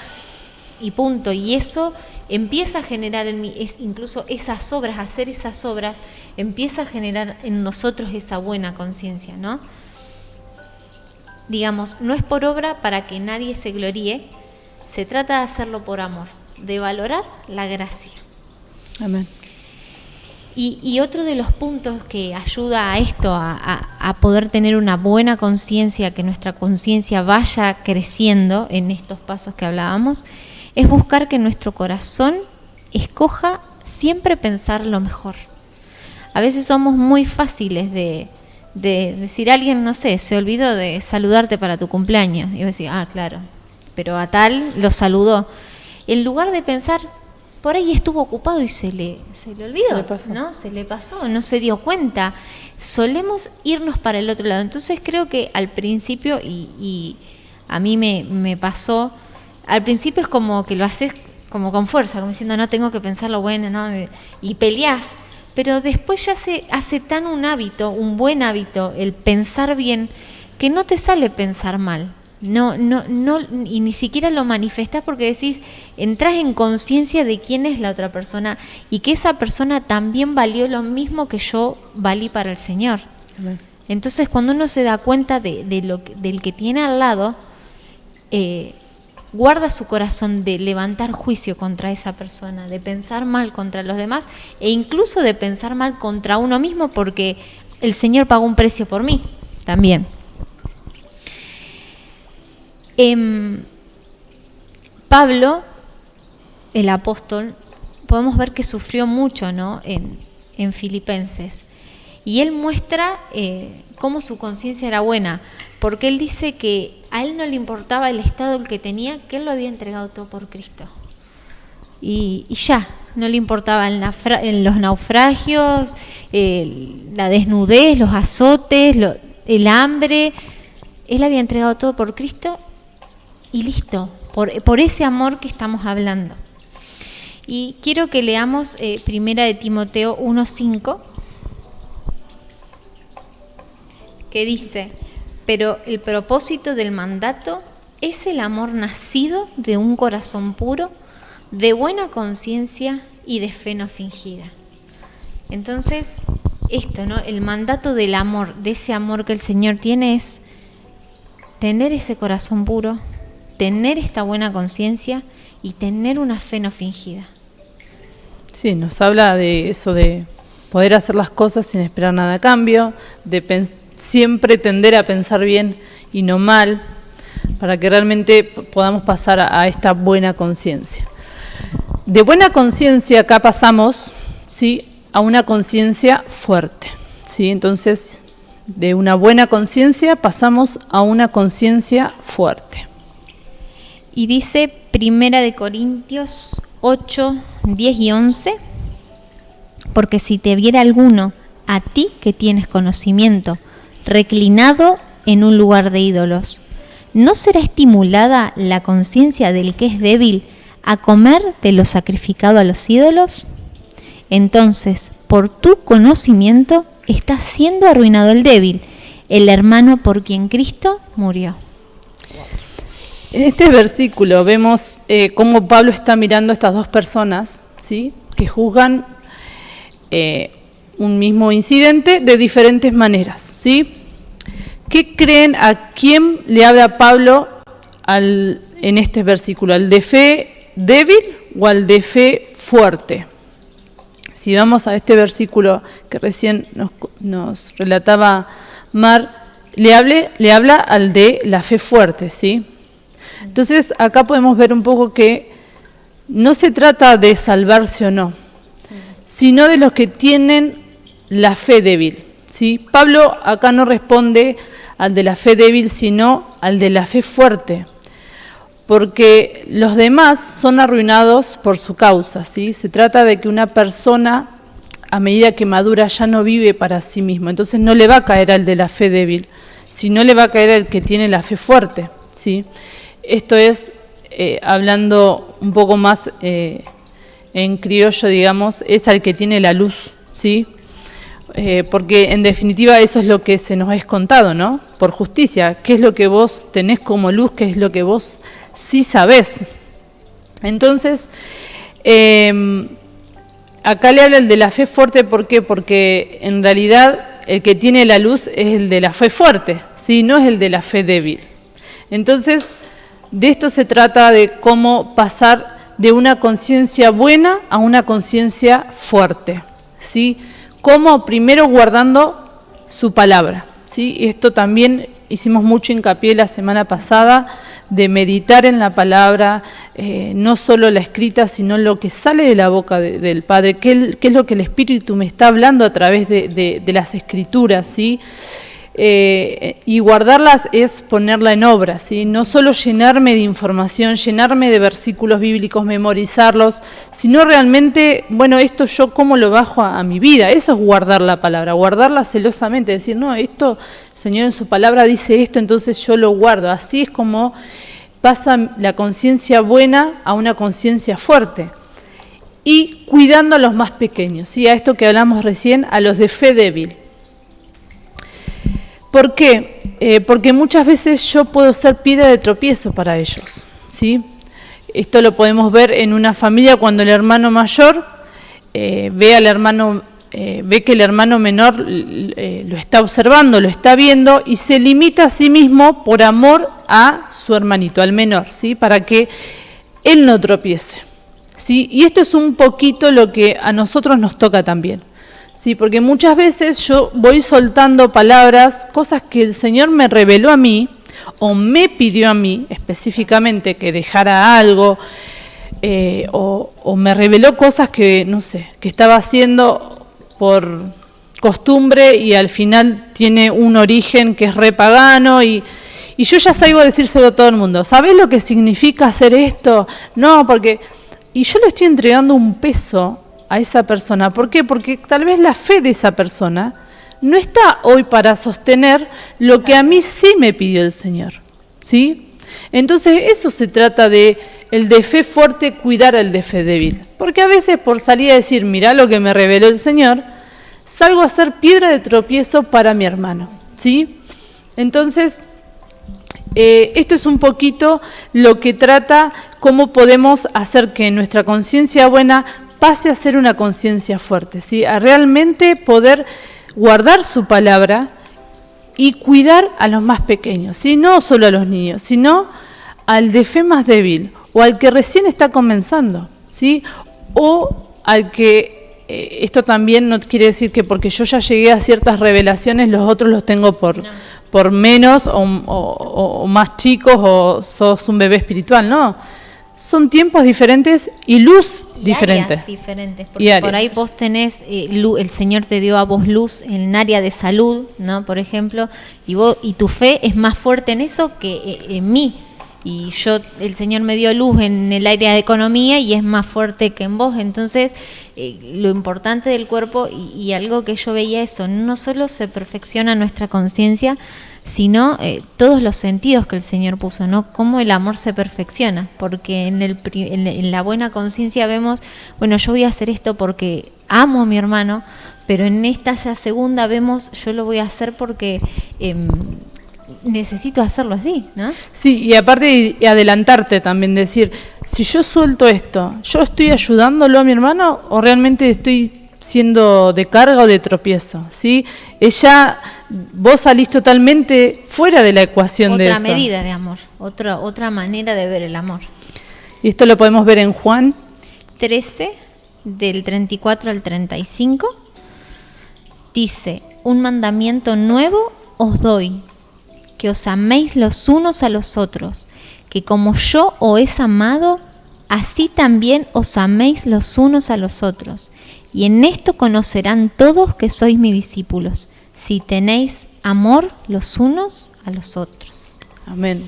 [SPEAKER 3] y punto. Y eso empieza a generar en mí, incluso esas obras, hacer esas obras, empieza a generar en nosotros esa buena conciencia, ¿no? Digamos, no es por obra para que nadie se gloríe, se trata de hacerlo por amor, de valorar la gracia.
[SPEAKER 2] Amén.
[SPEAKER 3] Y otro de los puntos que ayuda a esto, a poder tener una buena conciencia, que nuestra conciencia vaya creciendo en estos pasos que hablábamos, es buscar que nuestro corazón escoja siempre pensar lo mejor. A veces somos muy fáciles de decir a alguien, no sé, se olvidó de saludarte para tu cumpleaños. Y vos decís, claro, pero a tal lo saludó. En lugar de pensar, por ahí estuvo ocupado y se le olvidó, se le pasó, no se dio cuenta. Solemos irnos para el otro lado. Entonces creo que al principio, y a mí me pasó, al principio es como que lo haces como con fuerza, como diciendo, no tengo que pensar lo bueno, ¿no? Y peleás. Pero después ya se hace tan un hábito, un buen hábito, el pensar bien, que no te sale pensar mal. No, y ni siquiera lo manifestás porque decís, entras en conciencia de quién es la otra persona y que esa persona también valió lo mismo que yo valí para el Señor. Amén. Entonces, cuando uno se da cuenta del que tiene al lado, guarda su corazón de levantar juicio contra esa persona, de pensar mal contra los demás e incluso de pensar mal contra uno mismo porque el Señor pagó un precio por mí también. Pablo, el apóstol, podemos ver que sufrió mucho, ¿no? en Filipenses. Y él muestra cómo su conciencia era buena, porque él dice que a él no le importaba el estado el que tenía, que él lo había entregado todo por Cristo. Y ya, no le importaba los naufragios, la desnudez, los azotes, el hambre. Él había entregado todo por Cristo y listo, por ese amor que estamos hablando. Y quiero que leamos Primera de Timoteo 1:5, que dice: pero el propósito del mandato es el amor nacido de un corazón puro, de buena conciencia y de fe no fingida. Entonces, esto, ¿no? El mandato del amor, de ese amor que el Señor tiene, es tener ese corazón puro, tener esta buena conciencia y tener una fe no fingida.
[SPEAKER 2] Sí, nos habla de eso, de poder hacer las cosas sin esperar nada a cambio, de siempre tender a pensar bien y no mal, para que realmente podamos pasar a esta buena conciencia. De buena conciencia acá pasamos, ¿sí?, a una conciencia fuerte, ¿sí? Entonces, de una buena conciencia pasamos a una conciencia fuerte.
[SPEAKER 3] Y dice Primera de Corintios 8, 10 y 11, porque si te viera alguno, a ti que tienes conocimiento, reclinado en un lugar de ídolos, ¿no será estimulada la conciencia del que es débil a comer de lo sacrificado a los ídolos? Entonces, por tu conocimiento, está siendo arruinado el débil, el hermano por quien Cristo murió.
[SPEAKER 2] En este versículo vemos cómo Pablo está mirando a estas dos personas, ¿sí?, que juzgan un mismo incidente de diferentes maneras, ¿sí? ¿Qué creen a quién le habla Pablo en este versículo? ¿Al de fe débil o al de fe fuerte? Si vamos a este versículo que recién nos relataba Mar, le habla al de la fe fuerte, ¿sí? Entonces acá podemos ver un poco que no se trata de salvarse o no, sino de los que tienen la fe débil, ¿sí? Pablo acá no responde al de la fe débil, sino al de la fe fuerte, porque los demás son arruinados por su causa, ¿sí? Se trata de que una persona, a medida que madura, ya no vive para sí mismo, entonces no le va a caer al de la fe débil, sino le va a caer al que tiene la fe fuerte, ¿sí? Esto es, hablando un poco más en criollo, digamos, es al que tiene la luz, ¿sí? Porque en definitiva eso es lo que se nos es contado, ¿no? Por justicia, ¿qué es lo que vos tenés como luz? ¿Qué es lo que vos sí sabés? Entonces, acá le habla el de la fe fuerte, ¿por qué? Porque en realidad el que tiene la luz es el de la fe fuerte, ¿sí? No es el de la fe débil. Entonces, de esto se trata, de cómo pasar de una conciencia buena a una conciencia fuerte, ¿sí? Cómo primero guardando su palabra, ¿sí? Y esto también hicimos mucho hincapié la semana pasada, de meditar en la palabra, no solo la escrita, sino lo que sale de la boca del Padre, qué es lo que el Espíritu me está hablando a través de las Escrituras, ¿sí? Y guardarlas es ponerla en obra, ¿sí? No solo llenarme de información, llenarme de versículos bíblicos, memorizarlos, sino realmente, bueno, esto yo cómo lo bajo a mi vida. Eso es guardar la palabra, guardarla celosamente, decir, no, esto, Señor en su palabra dice esto, entonces yo lo guardo. Así es como pasa la conciencia buena a una conciencia fuerte. Y cuidando a los más pequeños, ¿sí? A esto que hablamos recién, a los de fe débil. ¿Por qué? Porque muchas veces yo puedo ser piedra de tropiezo para ellos, ¿sí? Esto lo podemos ver en una familia cuando el hermano mayor ve que el hermano menor lo está observando, lo está viendo y se limita a sí mismo por amor a su hermanito, al menor, ¿sí? Para que él no tropiece, ¿sí? Y esto es un poquito lo que a nosotros nos toca también. Sí, porque muchas veces yo voy soltando palabras, cosas que el Señor me reveló a mí, o me pidió a mí específicamente que dejara algo, o me reveló cosas que, no sé, que estaba haciendo por costumbre y al final tiene un origen que es re pagano y yo ya salgo a decírselo a todo el mundo. ¿Sabés lo que significa hacer esto? No, porque... Y yo le estoy entregando un peso a esa persona. ¿Por qué? Porque tal vez la fe de esa persona no está hoy para sostener lo que a mí sí me pidió el Señor, ¿sí? Entonces eso se trata de el de fe fuerte cuidar al de fe débil. Porque a veces por salir a decir, mirá lo que me reveló el Señor, salgo a ser piedra de tropiezo para mi hermano, ¿sí? Entonces, esto es un poquito lo que trata, cómo podemos hacer que nuestra conciencia buena pase a ser una conciencia fuerte, ¿sí? A realmente poder guardar su palabra y cuidar a los más pequeños, ¿sí? No solo a los niños, sino al de fe más débil o al que recién está comenzando, ¿sí? O al que, esto también no quiere decir que porque yo ya llegué a ciertas revelaciones los otros los tengo por menos o más chicos o sos un bebé espiritual, no. Son tiempos diferentes y luz diferente.
[SPEAKER 3] Áreas diferentes, porque por ahí vos tenés, el Señor te dio a vos luz en el área de salud, ¿no? Por ejemplo, y tu fe es más fuerte en eso que en mí. Y el Señor me dio luz en el área de economía y es más fuerte que en vos. Entonces, lo importante del cuerpo y algo que yo veía eso, no solo se perfecciona nuestra conciencia, sino todos los sentidos que el Señor puso, ¿no? Cómo el amor se perfecciona, porque en la buena conciencia vemos, bueno, yo voy a hacer esto porque amo a mi hermano, pero en esta segunda vemos, yo lo voy a hacer porque necesito hacerlo así, ¿no?
[SPEAKER 2] Sí, y aparte y adelantarte también, decir, si yo suelto esto, ¿yo estoy ayudándolo a mi hermano o realmente estoy siendo de carga o de tropiezo, ¿sí? Vos salís totalmente fuera de la ecuación de eso.
[SPEAKER 3] Otra medida de amor, otra manera de ver el amor.
[SPEAKER 2] Y esto lo podemos ver en Juan
[SPEAKER 3] 13, del 34 al 35, dice: un mandamiento nuevo os doy, que os améis los unos a los otros, que como yo os he amado, así también os améis los unos a los otros. Y en esto conocerán todos que sois mis discípulos, si tenéis amor los unos a los otros.
[SPEAKER 2] Amén.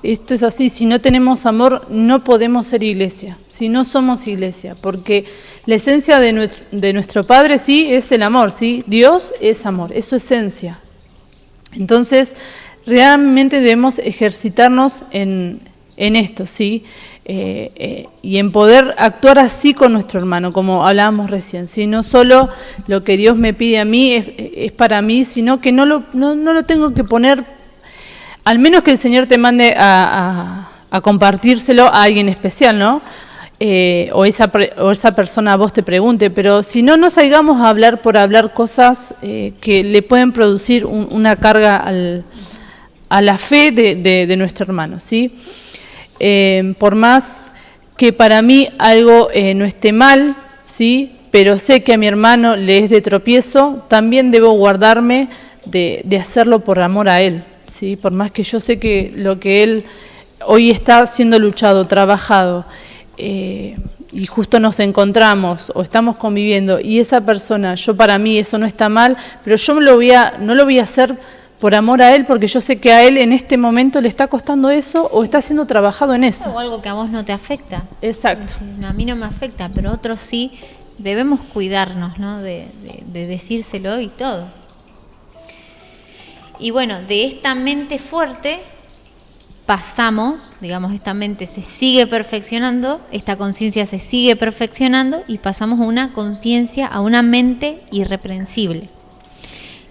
[SPEAKER 2] Esto es así, si no tenemos amor no podemos ser iglesia, si no somos iglesia, porque la esencia de nuestro Padre sí es el amor, ¿sí? Dios es amor, es su esencia. Entonces, realmente debemos ejercitarnos en esto, ¿sí? Y en poder actuar así con nuestro hermano, como hablábamos recién, ¿sí? No solo lo que Dios me pide a mí es para mí, sino que no lo tengo que poner, al menos que el Señor te mande a compartírselo a alguien especial, ¿no? O esa persona a vos te pregunte, pero si no salgamos a hablar por hablar cosas que le pueden producir una carga a la fe de nuestro hermano, ¿sí? Por más que para mí algo no esté mal, ¿sí? Pero sé que a mi hermano le es de tropiezo, también debo guardarme de hacerlo por amor a él, ¿sí? Por más que yo sé que lo que él hoy está siendo luchado, trabajado, y justo nos encontramos o estamos conviviendo y esa persona, para mí eso no está mal, pero yo no lo voy a hacer por amor a él, porque yo sé que a él en este momento le está costando eso o está siendo trabajado en eso.
[SPEAKER 3] O algo que a vos no te afecta.
[SPEAKER 2] Exacto.
[SPEAKER 3] A mí no me afecta, pero otros sí. Debemos cuidarnos, ¿no? de decírselo y todo. Y bueno, de esta mente fuerte pasamos, digamos, esta mente se sigue perfeccionando, esta conciencia se sigue perfeccionando y pasamos a una conciencia, a una mente irreprensible.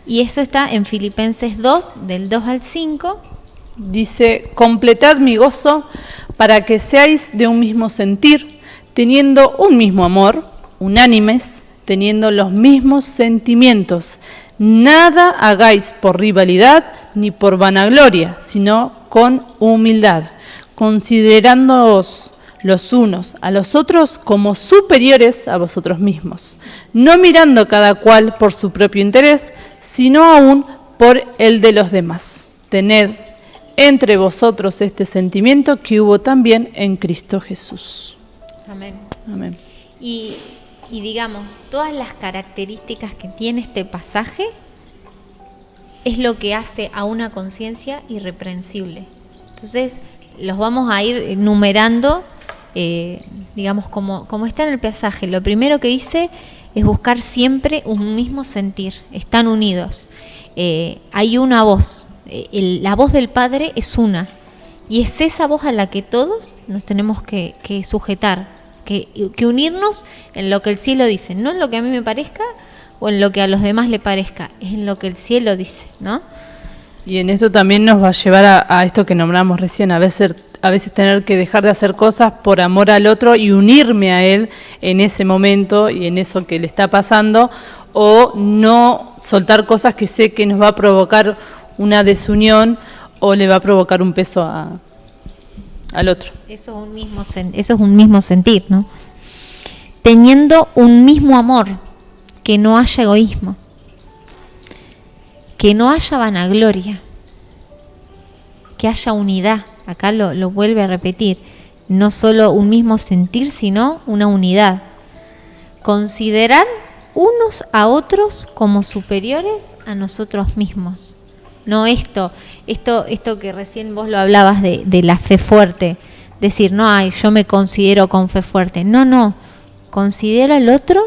[SPEAKER 3] Y eso está en Filipenses 2, del 2 al 5.
[SPEAKER 2] Dice: completad mi gozo para que seáis de un mismo sentir, teniendo un mismo amor, unánimes, teniendo los mismos sentimientos. Nada hagáis por rivalidad ni por vanagloria, sino con humildad, considerándoos los unos a los otros como superiores a vosotros mismos, no mirando cada cual por su propio interés, sino aún por el de los demás. Tened entre vosotros este sentimiento que hubo también en Cristo Jesús.
[SPEAKER 3] Amén.
[SPEAKER 2] Amén.
[SPEAKER 3] Y digamos, todas las características que tiene este pasaje es lo que hace a una conciencia irreprensible. Entonces, los vamos a ir enumerando, digamos, como está en el pasaje. Lo primero que dice es buscar siempre un mismo sentir. Están unidos. Hay una voz. La voz del Padre es una. Y es esa voz a la que todos nos tenemos que sujetar, que unirnos en lo que el cielo dice, no en lo que a mí me parezca o en lo que a los demás le parezca, es en lo que el cielo dice, ¿no?
[SPEAKER 2] Y en esto también nos va a llevar a esto que nombramos recién, a veces tener que dejar de hacer cosas por amor al otro y unirme a él en ese momento y en eso que le está pasando, o no soltar cosas que sé que nos va a provocar una desunión o le va a provocar un peso al otro.
[SPEAKER 3] Eso es un mismo sentir, ¿no? Teniendo un mismo amor, que no haya egoísmo, que no haya vanagloria, que haya unidad. Acá lo vuelve a repetir, no solo un mismo sentir, sino una unidad. Considerar unos a otros como superiores a nosotros mismos. No esto que recién vos lo hablabas de la fe fuerte, decir, no, yo me considero con fe fuerte. No, considero al otro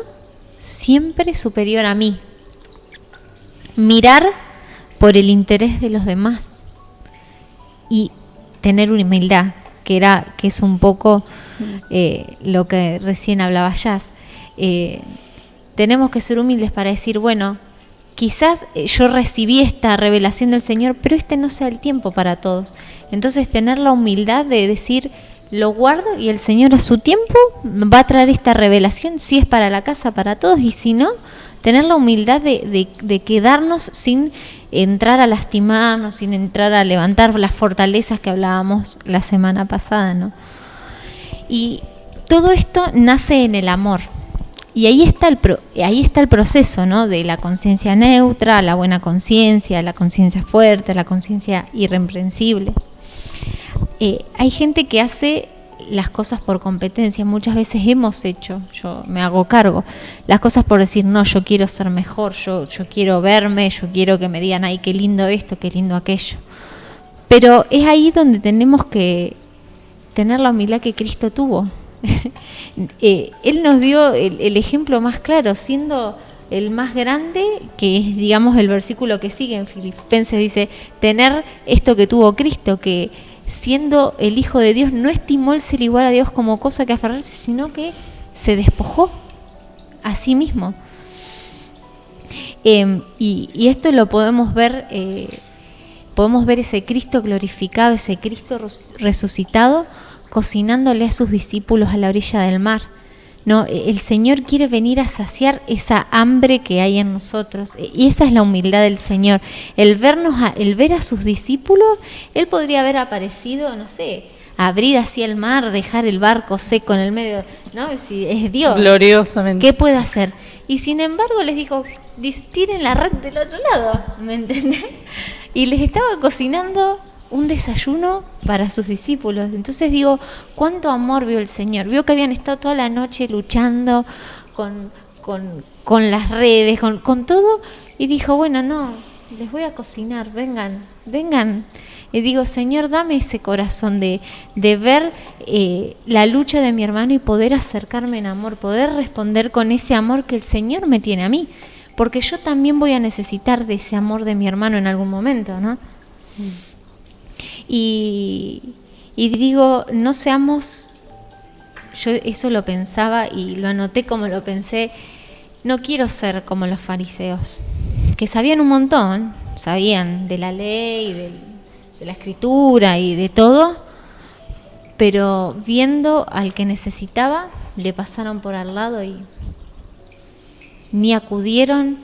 [SPEAKER 3] siempre superior a mí. Mirar por el interés de los demás y tener una humildad, que es un poco lo que recién hablaba Jazz. Tenemos que ser humildes para decir, bueno, quizás yo recibí esta revelación del Señor, pero no sea el tiempo para todos. Entonces tener la humildad de decir, lo guardo y el Señor a su tiempo va a traer esta revelación, si es para la casa, para todos, y si no, tener la humildad de quedarnos sin entrar a lastimarnos, sin entrar a levantar las fortalezas que hablábamos la semana pasada, ¿no? Y todo esto nace en el amor. Y ahí está el proceso, ¿no? De la conciencia neutra, la buena conciencia, la conciencia fuerte, la conciencia irreprensible. Hay gente que hace las cosas por competencia. Muchas veces hemos hecho, yo me hago cargo, las cosas por decir, no, yo quiero ser mejor, yo quiero verme, yo quiero que me digan, ay, qué lindo esto, qué lindo aquello. Pero es ahí donde tenemos que tener la humildad que Cristo tuvo. Él nos dio el ejemplo más claro, siendo el más grande, que es, digamos, el versículo que sigue en Filipenses, dice, tener esto que tuvo Cristo, que siendo el Hijo de Dios no estimó el ser igual a Dios como cosa que aferrarse, sino que se despojó a sí mismo. Y esto lo podemos ver ese Cristo glorificado, ese Cristo resucitado, cocinándole a sus discípulos a la orilla del mar. No, el Señor quiere venir a saciar esa hambre que hay en nosotros, y esa es la humildad del Señor. El ver a sus discípulos, Él podría haber aparecido, no sé, abrir así el mar, dejar el barco seco en el medio, ¿no? Si es Dios,
[SPEAKER 2] gloriosamente,
[SPEAKER 3] ¿qué puede hacer? Y sin embargo les dijo, tiren la red del otro lado, ¿me entendés? Y les estaba cocinando un desayuno para sus discípulos. Entonces digo, cuánto amor vio el Señor. Vio que habían estado toda la noche luchando con las redes, con todo, y dijo, bueno, no, les voy a cocinar, vengan. Y digo, Señor, dame ese corazón de ver la lucha de mi hermano y poder acercarme en amor, poder responder con ese amor que el Señor me tiene a mí, porque yo también voy a necesitar de ese amor de mi hermano en algún momento, ¿no? Y digo, no seamos, yo eso lo pensaba y lo anoté como lo pensé, no quiero ser como los fariseos, que sabían un montón, sabían de la ley, de la escritura y de todo, pero viendo al que necesitaba, le pasaron por al lado y ni acudieron,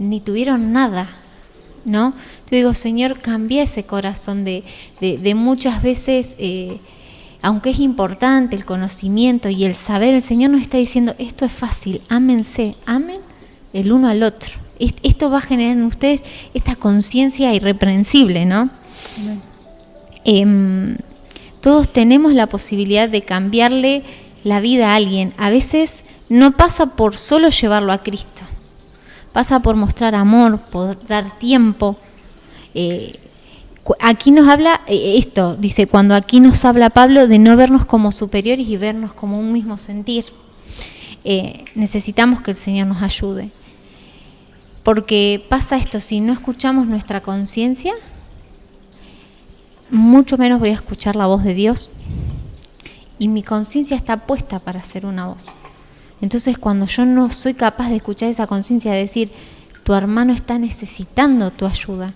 [SPEAKER 3] ni tuvieron nada, ¿no? Te digo, Señor, cambia ese corazón de muchas veces, aunque es importante el conocimiento y el saber, el Señor nos está diciendo, esto es fácil, ámense, amen el uno al otro. Esto va a generar en ustedes esta conciencia irreprensible, ¿no? Todos tenemos la posibilidad de cambiarle la vida a alguien. A veces no pasa por solo llevarlo a Cristo, pasa por mostrar amor, por dar tiempo. Aquí nos habla esto, dice, cuando aquí nos habla Pablo de no vernos como superiores y vernos como un mismo sentir. Necesitamos que el Señor nos ayude, porque pasa esto, si no escuchamos nuestra conciencia, mucho menos voy a escuchar la voz de Dios, y mi conciencia está puesta para ser una voz. Entonces, cuando yo no soy capaz de escuchar esa conciencia, de decir, tu hermano está necesitando tu ayuda.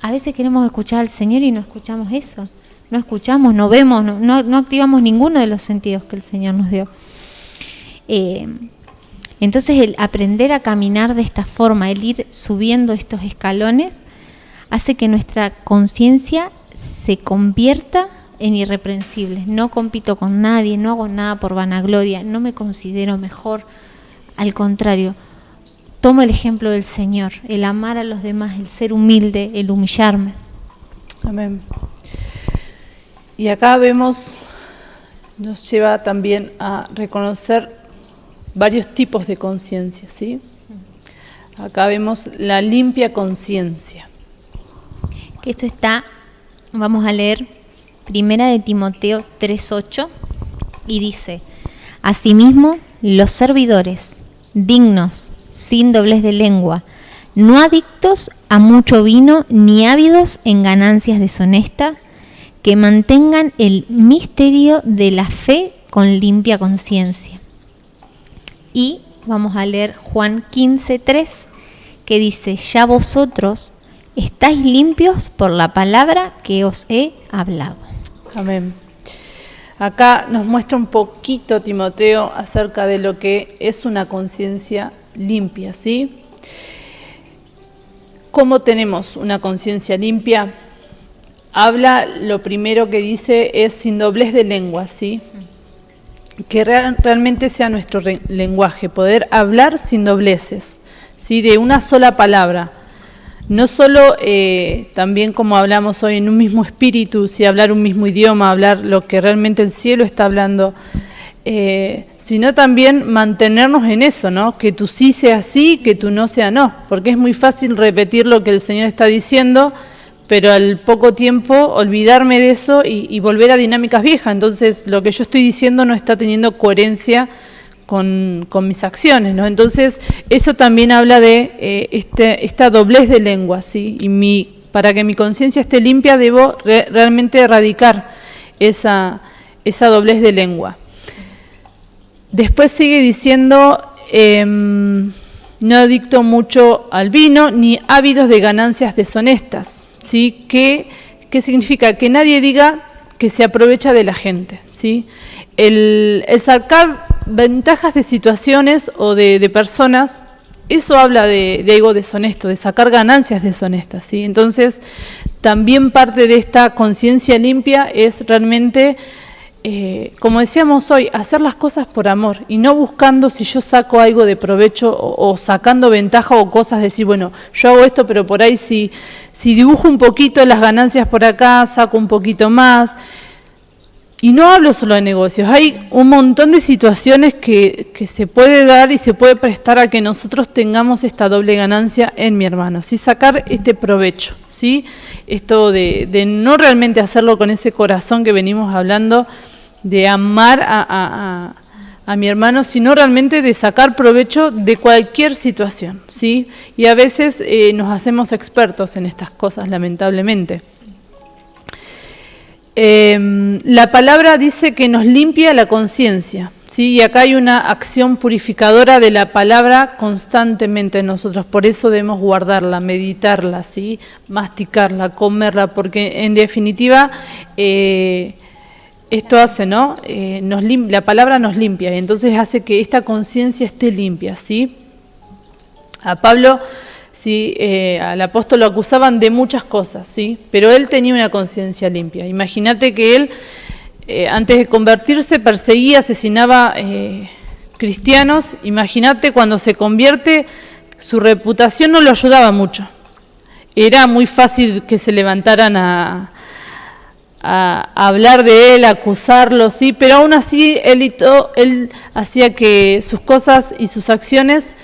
[SPEAKER 3] A veces queremos escuchar al Señor y no escuchamos eso. No escuchamos, no vemos, no activamos ninguno de los sentidos que el Señor nos dio. Entonces, el aprender a caminar de esta forma, el ir subiendo estos escalones, hace que nuestra conciencia se convierta en irreprensible. No compito con nadie, no hago nada por vanagloria, no me considero mejor. Al contrario, tomo el ejemplo del Señor, el amar a los demás, el ser humilde, el humillarme.
[SPEAKER 2] Amén. Y acá vemos, nos lleva también a reconocer varios tipos de conciencia, ¿sí? Acá vemos la limpia conciencia.
[SPEAKER 3] Que esto está, vamos a leer Primera de Timoteo 3:8, y dice, asimismo, los servidores, dignos, sin doblez de lengua, no adictos a mucho vino, ni ávidos en ganancias deshonestas, que mantengan el misterio de la fe con limpia conciencia. Y vamos a leer Juan 15:3, que dice, ya vosotros estáis limpios por la palabra que os he hablado.
[SPEAKER 2] Amén. Acá nos muestra un poquito Timoteo acerca de lo que es una conciencia limpia, ¿sí? ¿Cómo tenemos una conciencia limpia? Habla, lo primero que dice es sin doblez de lengua, ¿sí? Que realmente sea nuestro lenguaje, poder hablar sin dobleces, ¿sí? De una sola palabra. No solo también como hablamos hoy en un mismo espíritu, ¿sí? Hablar un mismo idioma, hablar lo que realmente el cielo está hablando, sino también mantenernos en eso, ¿no? Que tú sí sea sí, que tú no sea no, porque es muy fácil repetir lo que el Señor está diciendo, pero al poco tiempo olvidarme de eso y volver a dinámicas viejas. Entonces lo que yo estoy diciendo no está teniendo coherencia con mis acciones, ¿no? Entonces eso también habla de esta doblez de lengua, ¿sí? Y para que mi conciencia esté limpia debo realmente erradicar esa doblez de lengua. Después sigue diciendo, no adicto mucho al vino, ni ávidos de ganancias deshonestas, ¿sí? ¿Qué significa? Que nadie diga que se aprovecha de la gente, ¿sí? El sacar ventajas de situaciones o de personas, eso habla de ego deshonesto, de sacar ganancias deshonestas, ¿sí? Entonces, también parte de esta conciencia limpia es realmente, como decíamos hoy, hacer las cosas por amor y no buscando si yo saco algo de provecho o sacando ventaja o cosas, decir, bueno, yo hago esto, pero por ahí si dibujo un poquito las ganancias por acá, saco un poquito más. Y no hablo solo de negocios, hay un montón de situaciones que se puede dar y se puede prestar a que nosotros tengamos esta doble ganancia en mi hermano, ¿sí? Sacar este provecho, ¿sí? Esto de no realmente hacerlo con ese corazón que venimos hablando, de amar a mi hermano, sino realmente de sacar provecho de cualquier situación, ¿sí? Y a veces nos hacemos expertos en estas cosas, lamentablemente. La palabra dice que nos limpia la conciencia, ¿sí? Y acá hay una acción purificadora de la palabra constantemente en nosotros, por eso debemos guardarla, meditarla, ¿sí? Masticarla, comerla, porque en definitiva esto hace, ¿no? La palabra nos limpia, y entonces hace que esta conciencia esté limpia, ¿sí? A Pablo, sí, al apóstol lo acusaban de muchas cosas, ¿sí? Pero él tenía una conciencia limpia. Imagínate que él, antes de convertirse, perseguía, asesinaba cristianos. Imagínate cuando se convierte, su reputación no lo ayudaba mucho. Era muy fácil que se levantaran a hablar de él, a acusarlo, ¿sí? Pero aún así él hacía que sus cosas y sus acciones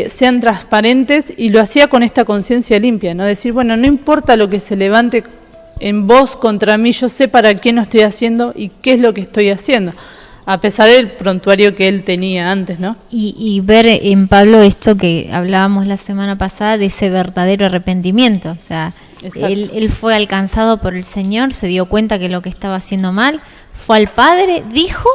[SPEAKER 2] sean transparentes, y lo hacía con esta conciencia limpia, ¿no? Decir, bueno, no importa lo que se levante en voz contra mí, yo sé para quién lo estoy haciendo y qué es lo que estoy haciendo, a pesar del prontuario que él tenía antes, ¿no?
[SPEAKER 3] Y ver en Pablo esto que hablábamos la semana pasada, de ese verdadero arrepentimiento, o sea, él fue alcanzado por el Señor, se dio cuenta que lo que estaba haciendo mal, fue al Padre, dijo,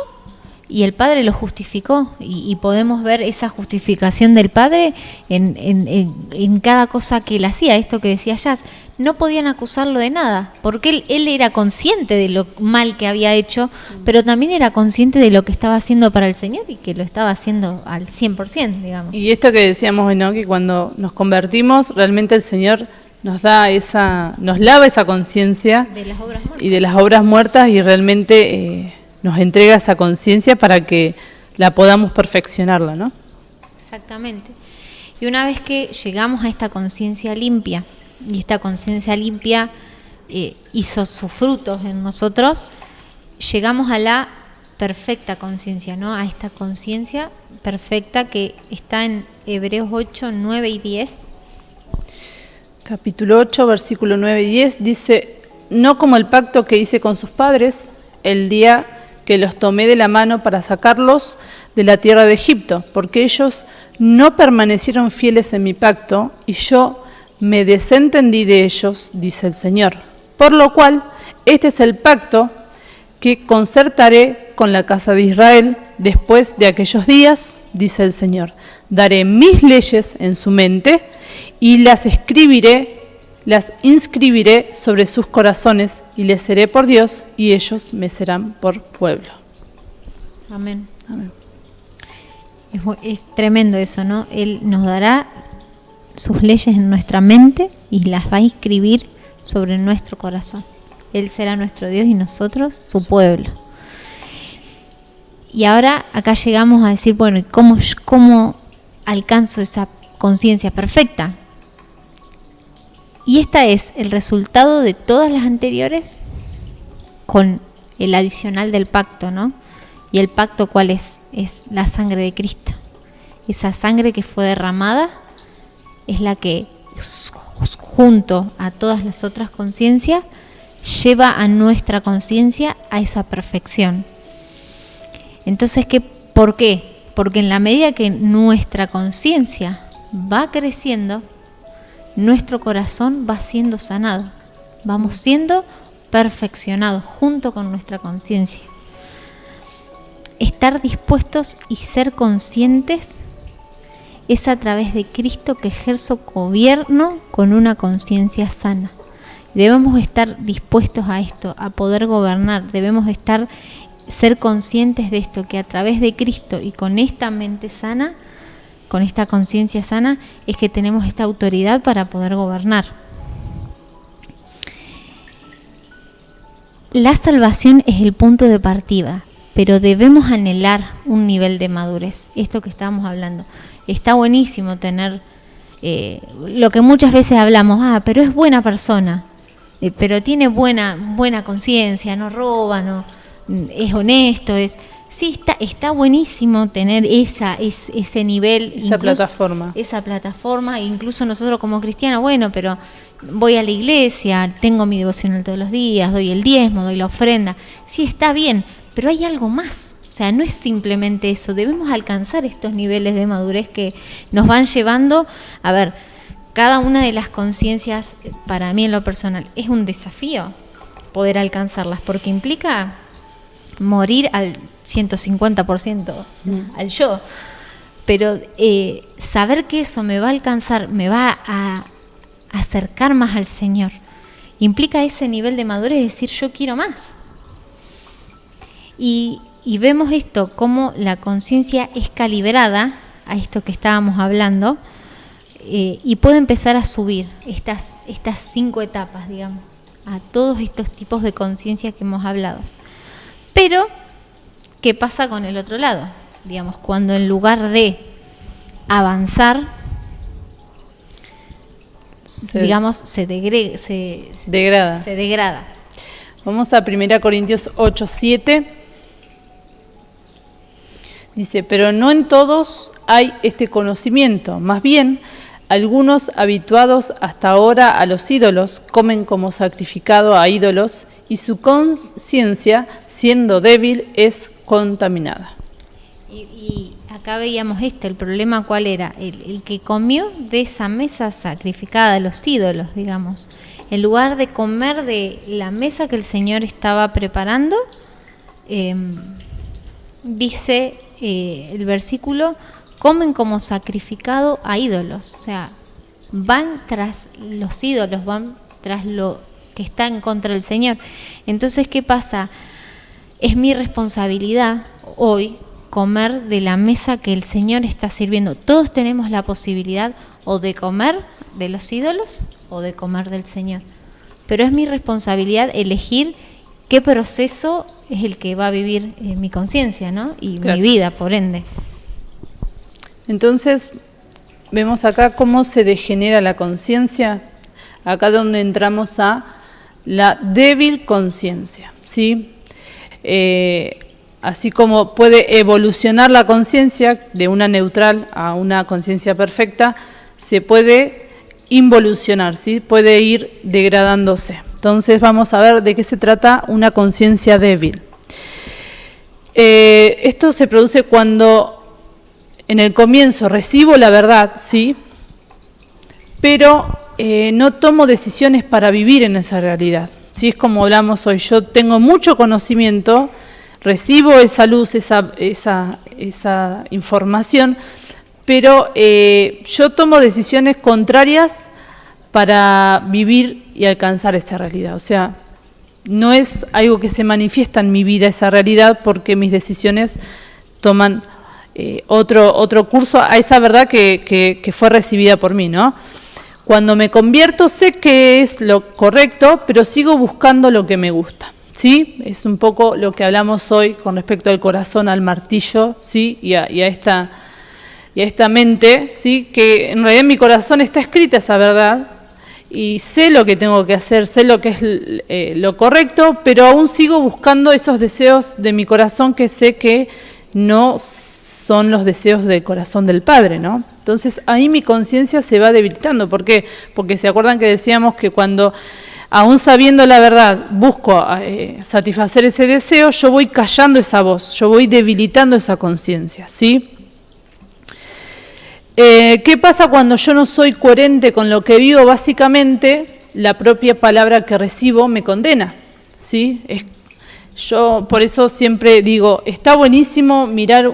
[SPEAKER 3] y el Padre lo justificó, y podemos ver esa justificación del Padre en cada cosa que él hacía. Esto que decía Jazz, no podían acusarlo de nada, porque él era consciente de lo mal que había hecho, pero también era consciente de lo que estaba haciendo para el Señor, y que lo estaba haciendo al 100%, digamos.
[SPEAKER 2] Y esto que decíamos, ¿no? Que cuando nos convertimos, realmente el Señor nos lava esa conciencia y de las obras muertas, y realmente nos entrega esa conciencia para que la podamos perfeccionarla, ¿no?
[SPEAKER 3] Exactamente. Y una vez que llegamos a esta conciencia limpia, y esta conciencia limpia hizo sus frutos en nosotros, llegamos a la perfecta conciencia, ¿no? A esta conciencia perfecta que está en Hebreos 8, 9 y 10.
[SPEAKER 2] Capítulo 8, versículo 9 y 10, dice, no como el pacto que hice con sus padres el día que los tomé de la mano para sacarlos de la tierra de Egipto, porque ellos no permanecieron fieles en mi pacto, y yo me desentendí de ellos, dice el Señor. Por lo cual, este es el pacto que concertaré con la casa de Israel después de aquellos días, dice el Señor. Daré mis leyes en su mente y las escribiré las inscribiré sobre sus corazones y les seré por Dios y ellos me serán por pueblo.
[SPEAKER 3] Amén.
[SPEAKER 2] Amén.
[SPEAKER 3] Es tremendo eso, ¿no? Él nos dará sus leyes en nuestra mente y las va a inscribir sobre nuestro corazón. Él será nuestro Dios y nosotros su pueblo. Y ahora acá llegamos a decir, bueno, ¿cómo alcanzo esa conciencia perfecta? Y esta es el resultado de todas las anteriores con el adicional del pacto, ¿no? Y el pacto, ¿cuál es? Es la sangre de Cristo. Esa sangre que fue derramada es la que, junto a todas las otras conciencias, lleva a nuestra conciencia a esa perfección. Entonces, ¿por qué? Porque en la medida que nuestra conciencia va creciendo, nuestro corazón va siendo sanado. Vamos siendo perfeccionados junto con nuestra conciencia. Estar dispuestos y ser conscientes es a través de Cristo que ejerzo gobierno con una conciencia sana. Debemos estar dispuestos a esto, a poder gobernar. Debemos ser conscientes de esto, que a través de Cristo y con esta mente sana, con esta conciencia sana, es que tenemos esta autoridad para poder gobernar. La salvación es el punto de partida, pero debemos anhelar un nivel de madurez. Esto que estábamos hablando. Está buenísimo tener lo que muchas veces hablamos, pero es buena persona, pero tiene buena conciencia, no roba, no es honesto, sí, está buenísimo tener ese nivel,
[SPEAKER 2] esa plataforma,
[SPEAKER 3] incluso nosotros como cristianos, bueno, pero voy a la iglesia, tengo mi devocional todos los días, doy el diezmo, doy la ofrenda, sí, está bien, pero hay algo más. O sea, no es simplemente eso, debemos alcanzar estos niveles de madurez que nos van llevando, a ver, cada una de las conciencias, para mí en lo personal, es un desafío poder alcanzarlas, porque implica morir al 150%, al yo, pero saber que eso me va a alcanzar, me va a acercar más al Señor, implica ese nivel de madurez, es decir, yo quiero más. Y vemos esto, cómo la conciencia es calibrada a esto que estábamos hablando, y puede empezar a subir estas 5 etapas, digamos, a todos estos tipos de conciencia que hemos hablado. Pero, ¿qué pasa con el otro lado? Digamos, cuando en lugar de avanzar, se degrada.
[SPEAKER 2] Vamos a 1 Corintios 8:7. Dice, pero no en todos hay este conocimiento, más bien algunos habituados hasta ahora a los ídolos comen como sacrificado a ídolos y su conciencia, siendo débil, es contaminada.
[SPEAKER 3] Y acá veíamos el problema cuál era, el que comió de esa mesa sacrificada a los ídolos, digamos, en lugar de comer de la mesa que el Señor estaba preparando, dice el versículo, comen como sacrificado a ídolos, o sea, van tras los ídolos, van tras lo que está en contra del Señor. Entonces, ¿qué pasa? Es mi responsabilidad hoy comer de la mesa que el Señor está sirviendo. Todos tenemos la posibilidad o de comer de los ídolos o de comer del Señor, pero es mi responsabilidad elegir qué proceso es el que va a vivir mi conciencia, ¿no? Y claro, mi vida, por ende.
[SPEAKER 2] Entonces, vemos acá cómo se degenera la conciencia, acá donde entramos a la débil conciencia, ¿sí? Así como puede evolucionar la conciencia de una neutral a una conciencia perfecta, se puede involucionar, ¿sí? Puede ir degradándose. Entonces vamos a ver de qué se trata una conciencia débil. Esto se produce cuando en el comienzo recibo la verdad, ¿sí? Pero no tomo decisiones para vivir en esa realidad. ¿Sí? Es como hablamos hoy, yo tengo mucho conocimiento, recibo esa luz, esa información, pero yo tomo decisiones contrarias para vivir y alcanzar esa realidad. O sea, no es algo que se manifiesta en mi vida esa realidad porque mis decisiones toman otro curso a esa verdad que fue recibida por mí, ¿no? Cuando me convierto sé que es lo correcto, pero sigo buscando lo que me gusta, ¿sí? Es un poco lo que hablamos hoy con respecto al corazón, al martillo, ¿sí? Y a esta mente, ¿sí? Que en realidad en mi corazón está escrita esa verdad y sé lo que tengo que hacer, sé lo que es lo correcto, pero aún sigo buscando esos deseos de mi corazón que sé que no son los deseos del corazón del Padre, ¿no? Entonces ahí mi conciencia se va debilitando. ¿Por qué? Porque se acuerdan que decíamos que cuando, aún sabiendo la verdad, busco satisfacer ese deseo, yo voy callando esa voz, yo voy debilitando esa conciencia, ¿sí? ¿Qué pasa cuando yo no soy coherente con lo que vivo? Básicamente, la propia palabra que recibo me condena, ¿sí? Yo por eso siempre digo, está buenísimo mirar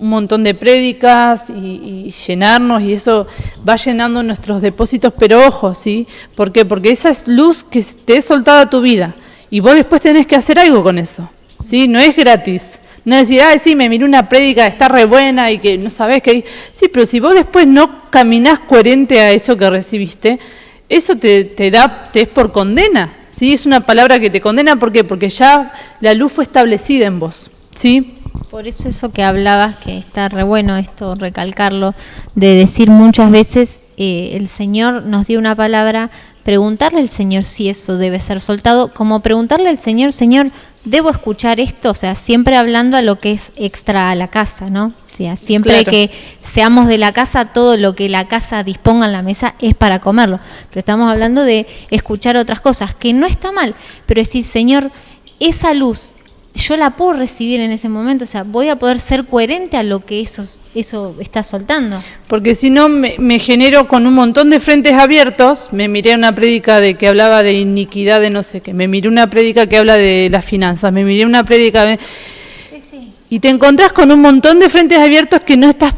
[SPEAKER 2] un montón de prédicas y llenarnos, y eso va llenando nuestros depósitos, pero ojo, ¿sí? ¿Por qué? Porque esa es luz que te es soltada a tu vida, y vos después tenés que hacer algo con eso, ¿sí? No es gratis. No es decir, sí, me miré una prédica, está re buena y que no sabés qué. Sí, pero si vos después no caminás coherente a eso que recibiste, eso te es por condena, ¿sí? Es una palabra que te condena, ¿por qué? Porque ya la luz fue establecida en vos, ¿sí?
[SPEAKER 3] Por eso que hablabas, que está re bueno esto, recalcarlo, de decir muchas veces, el Señor nos dio una palabra, preguntarle al Señor si eso debe ser soltado, como preguntarle al Señor, Señor, ¿debo escuchar esto? O sea, siempre hablando a lo que es extra a la casa, ¿no? O sea, siempre
[SPEAKER 2] Claro.
[SPEAKER 3] que seamos de la casa, todo lo que la casa disponga en la mesa es para comerlo. Pero estamos hablando de escuchar otras cosas, que no está mal, pero decir, Señor, esa luz, yo la puedo recibir en ese momento, o sea, voy a poder ser coherente a lo que eso está soltando.
[SPEAKER 2] Porque si no me genero con un montón de frentes abiertos. Me miré una prédica de que hablaba de iniquidad de no sé qué, me miré una prédica que habla de las finanzas, me miré una prédica de...
[SPEAKER 3] Sí.
[SPEAKER 2] Y te encontrás con un montón de frentes abiertos que no estás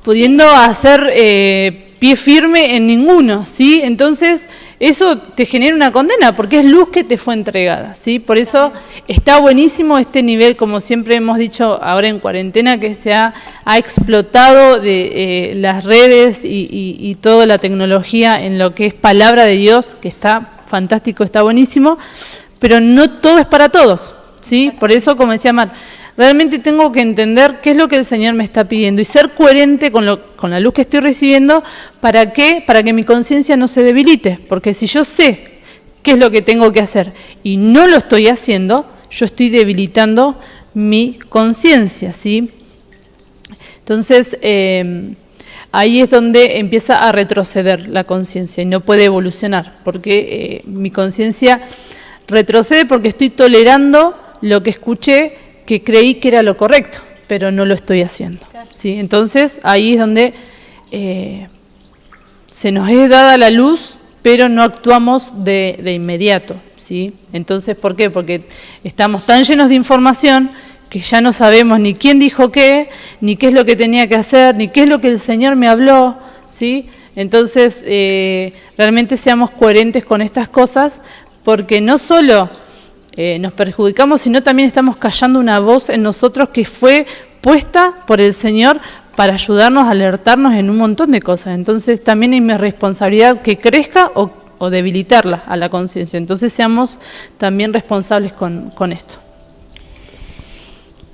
[SPEAKER 2] pudiendo hacer pie firme en ninguno, ¿sí? Entonces eso te genera una condena porque es luz que te fue entregada, ¿sí? Por eso está buenísimo este nivel, como siempre hemos dicho ahora en cuarentena, que se ha explotado de las redes y toda la tecnología en lo que es palabra de Dios, que está fantástico, está buenísimo, pero no todo es para todos, ¿sí? Por eso, como decía Mar, realmente tengo que entender qué es lo que el Señor me está pidiendo y ser coherente con la luz que estoy recibiendo. ¿Para qué? Para que mi conciencia no se debilite. Porque si yo sé qué es lo que tengo que hacer y no lo estoy haciendo, yo estoy debilitando mi conciencia, ¿sí? Entonces, ahí es donde empieza a retroceder la conciencia y no puede evolucionar. Porque mi conciencia retrocede porque estoy tolerando lo que escuché, que creí que era lo correcto, pero no lo estoy haciendo, ¿sí? Entonces, ahí es donde se nos es dada la luz, pero no actuamos de inmediato, ¿sí? Entonces, ¿por qué? Porque estamos tan llenos de información que ya no sabemos ni quién dijo qué, ni qué es lo que tenía que hacer, ni qué es lo que el Señor me habló, ¿sí? Entonces, realmente seamos coherentes con estas cosas, porque no solo nos perjudicamos, sino también estamos callando una voz en nosotros que fue puesta por el Señor para ayudarnos, a alertarnos en un montón de cosas. Entonces también es mi responsabilidad que crezca o debilitarla a la conciencia. Entonces seamos también responsables con esto.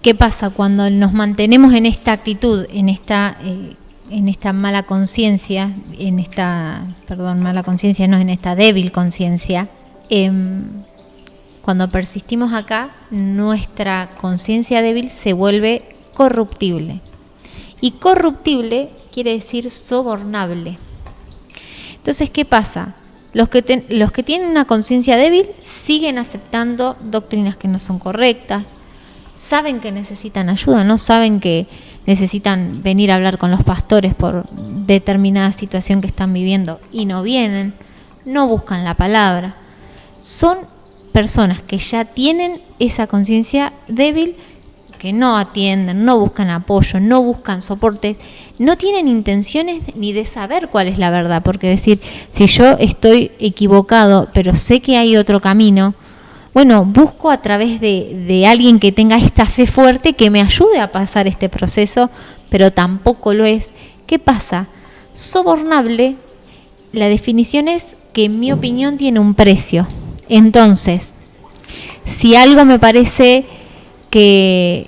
[SPEAKER 3] ¿Qué pasa cuando nos mantenemos en esta actitud, en esta mala conciencia, en esta débil conciencia? Cuando persistimos acá, nuestra conciencia débil se vuelve corruptible. Y corruptible quiere decir sobornable. Entonces, ¿qué pasa? Los que tienen una conciencia débil siguen aceptando doctrinas que no son correctas, saben que necesitan ayuda, no saben que necesitan venir a hablar con los pastores por determinada situación que están viviendo y no vienen, no buscan la palabra. Son personas que ya tienen esa conciencia débil, que no atienden, no buscan apoyo, no buscan soporte, no tienen intenciones ni de saber cuál es la verdad, porque decir, si yo estoy equivocado, pero sé que hay otro camino, bueno, busco a través de alguien que tenga esta fe fuerte que me ayude a pasar este proceso, pero tampoco lo es. ¿Qué pasa? Sobornable, la definición es que en mi opinión tiene un precio. Entonces, si algo me parece que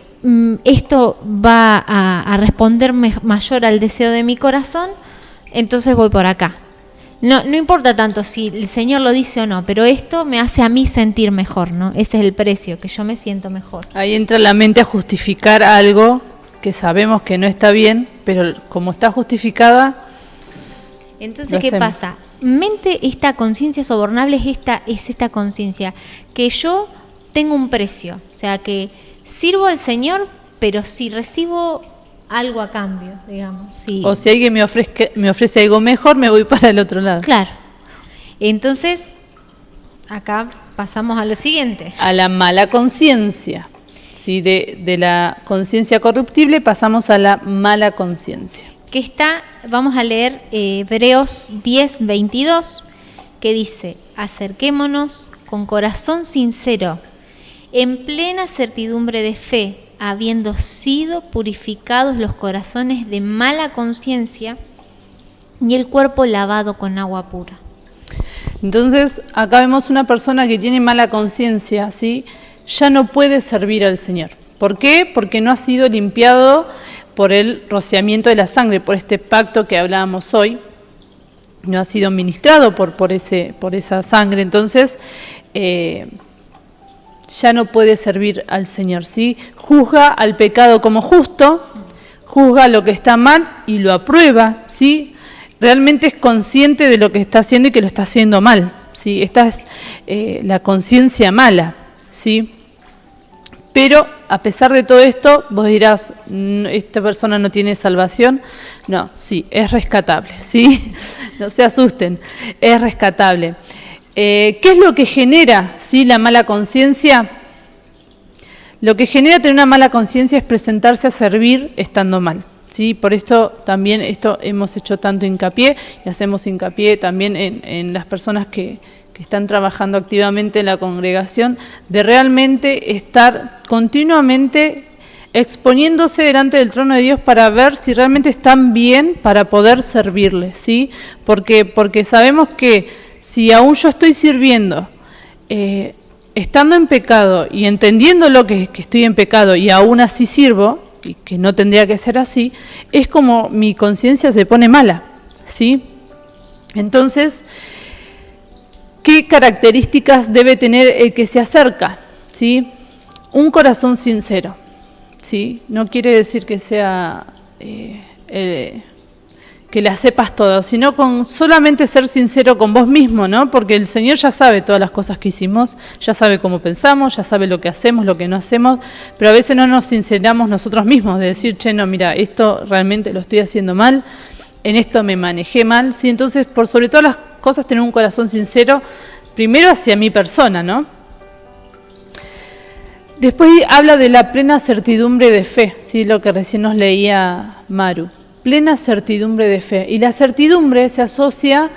[SPEAKER 3] esto va a responder mayor al deseo de mi corazón, entonces voy por acá. No importa tanto si el Señor lo dice o no, pero esto me hace a mí sentir mejor, ¿no? Ese es el precio, que yo me siento mejor.
[SPEAKER 2] Ahí entra la mente a justificar algo que sabemos que no está bien, pero como está justificada.
[SPEAKER 3] Entonces, ¿qué pasa? Mente, esta conciencia sobornable es esta conciencia que yo tengo un precio, o sea, que sirvo al Señor, pero si recibo algo a cambio, digamos.
[SPEAKER 2] O si alguien me ofrece algo mejor, me voy para el otro lado.
[SPEAKER 3] Claro. Entonces, acá pasamos a lo siguiente.
[SPEAKER 2] A la mala conciencia. ¿Sí? De la conciencia corruptible pasamos a la mala conciencia.
[SPEAKER 3] Que vamos a leer Hebreos 10:22, que dice: acerquémonos con corazón sincero, en plena certidumbre de fe, habiendo sido purificados los corazones de mala conciencia y el cuerpo lavado con agua pura.
[SPEAKER 2] Entonces, acá vemos una persona que tiene mala conciencia, ¿sí? Ya no puede servir al Señor. ¿Por qué? Porque no ha sido limpiado por el rociamiento de la sangre, por este pacto que hablábamos hoy. No ha sido ministrado por esa sangre. Entonces, ya no puede servir al Señor, ¿sí? Juzga al pecado como justo, juzga lo que está mal y lo aprueba, ¿sí? Realmente es consciente de lo que está haciendo y que lo está haciendo mal, ¿sí? Esta es la conciencia mala, ¿sí? Pero a pesar de todo esto, vos dirás, esta persona no tiene salvación. No, sí, es rescatable, ¿sí? No se asusten, es rescatable. ¿Qué es lo que genera, sí, la mala conciencia? Lo que genera tener una mala conciencia es presentarse a servir estando mal, ¿sí? Por esto también hemos hecho tanto hincapié y hacemos hincapié también en las personas que están trabajando activamente en la congregación, de realmente estar continuamente exponiéndose delante del trono de Dios para ver si realmente están bien para poder servirle, ¿sí? Porque sabemos que si aún yo estoy sirviendo, estando en pecado y entendiendo lo que estoy en pecado y aún así sirvo, y que no tendría que ser así, es como mi conciencia se pone mala, ¿sí? Entonces, ¿qué características debe tener el que se acerca? ¿Sí? Un corazón sincero, ¿sí? No quiere decir que sea que la sepas todo, sino con solamente ser sincero con vos mismo, ¿no? Porque el Señor ya sabe todas las cosas que hicimos, ya sabe cómo pensamos, ya sabe lo que hacemos, lo que no hacemos, pero a veces no nos sinceramos nosotros mismos de decir, che, no, mira, esto realmente lo estoy haciendo mal, en esto me manejé mal, ¿sí? Entonces, por sobre todas las cosas, tener un corazón sincero, primero hacia mi persona, ¿no? Después habla de la plena certidumbre de fe, ¿sí? Lo que recién nos leía Maru. Plena certidumbre de fe. Y la certidumbre se asocia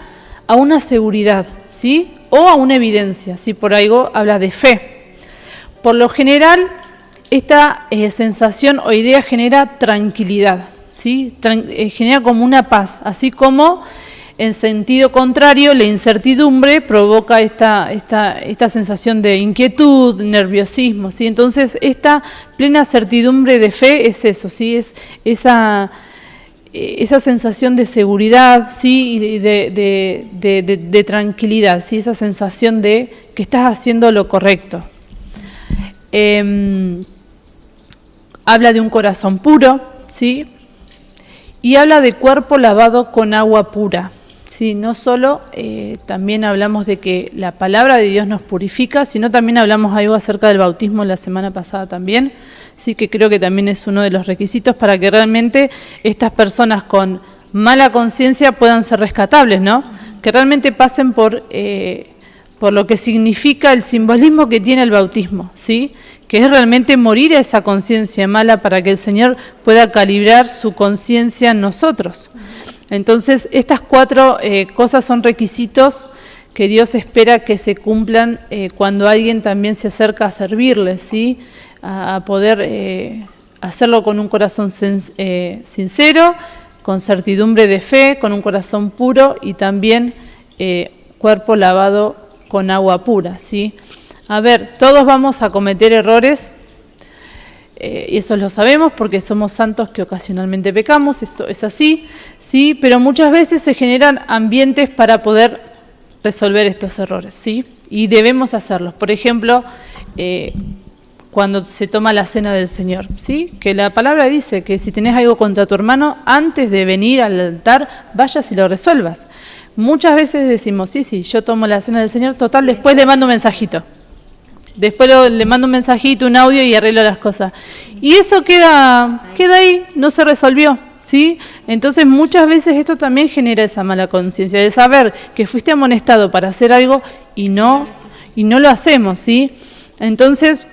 [SPEAKER 2] a una seguridad, ¿sí? O a una evidencia, ¿sí? Por algo habla de fe. Por lo general, esta sensación o idea genera tranquilidad, ¿sí? Genera como una paz, así como en sentido contrario, la incertidumbre provoca esta sensación de inquietud, nerviosismo, ¿sí? Entonces, esta plena certidumbre de fe es eso, ¿sí? Es esa sensación de seguridad, ¿sí? Y de tranquilidad, ¿sí? Esa sensación de que estás haciendo lo correcto. Habla de un corazón puro, ¿sí? Y habla de cuerpo lavado con agua pura. Sí, no solo también hablamos de que la palabra de Dios nos purifica, sino también hablamos algo acerca del bautismo la semana pasada también, sí, que creo que también es uno de los requisitos para que realmente estas personas con mala conciencia puedan ser rescatables, ¿no? Que realmente pasen por por lo que significa el simbolismo que tiene el bautismo, ¿sí? Que es realmente morir a esa conciencia mala para que el Señor pueda calibrar su conciencia en nosotros. Entonces, estas 4 cosas son requisitos que Dios espera que se cumplan cuando alguien también se acerca a servirle, ¿sí? A poder hacerlo con un corazón sincero, con certidumbre de fe, con un corazón puro y también cuerpo lavado con agua pura, ¿sí? A ver, todos vamos a cometer errores, y eso lo sabemos porque somos santos que ocasionalmente pecamos, esto es así, ¿sí? Pero muchas veces se generan ambientes para poder resolver estos errores, ¿sí? Y debemos hacerlos. Por ejemplo, cuando se toma la cena del Señor, ¿sí? Que la palabra dice que si tenés algo contra tu hermano, antes de venir al altar, vayas y lo resuelvas. Muchas veces decimos, sí, yo tomo la cena del Señor, total, después le mando un mensajito. Después le mando un mensajito, un audio y arreglo las cosas. Y eso queda ahí, no se resolvió, ¿sí? Entonces muchas veces esto también genera esa mala conciencia, de saber que fuiste amonestado para hacer algo y no lo hacemos, ¿sí? Entonces,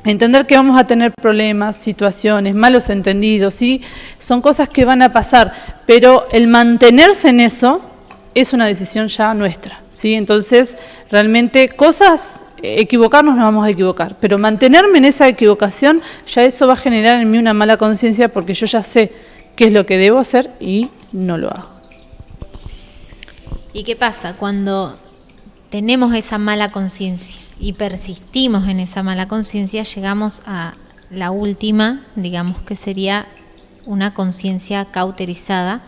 [SPEAKER 2] entender que vamos a tener problemas, situaciones, malos entendidos, ¿sí? Son cosas que van a pasar, pero el mantenerse en eso es una decisión ya nuestra, ¿sí? Entonces, realmente equivocarnos nos vamos a equivocar, pero mantenerme en esa equivocación, ya eso va a generar en mí una mala conciencia porque yo ya sé qué es lo que debo hacer y no lo hago.
[SPEAKER 3] ¿Y qué pasa cuando tenemos esa mala conciencia y persistimos en esa mala conciencia? Llegamos a la última, digamos que sería una conciencia cauterizada.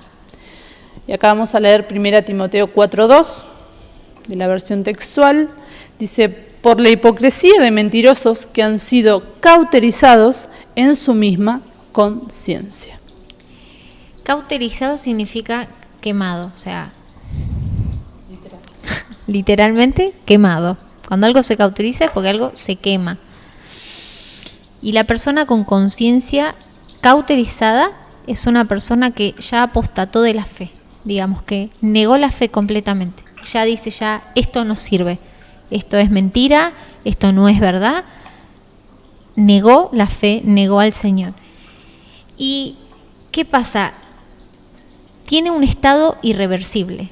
[SPEAKER 2] Y acá vamos a leer 1 Timoteo 4:2, de la versión textual. Dice, por la hipocresía de mentirosos que han sido cauterizados en su misma conciencia.
[SPEAKER 3] Cauterizado significa quemado, o sea, literalmente quemado. Cuando algo se cauteriza es porque algo se quema. Y la persona con conciencia cauterizada es una persona que ya apostató de la fe, digamos que negó la fe completamente. Ya dice, esto no sirve, esto es mentira, esto no es verdad. Negó la fe, negó al Señor. ¿Y qué pasa? Tiene un estado irreversible.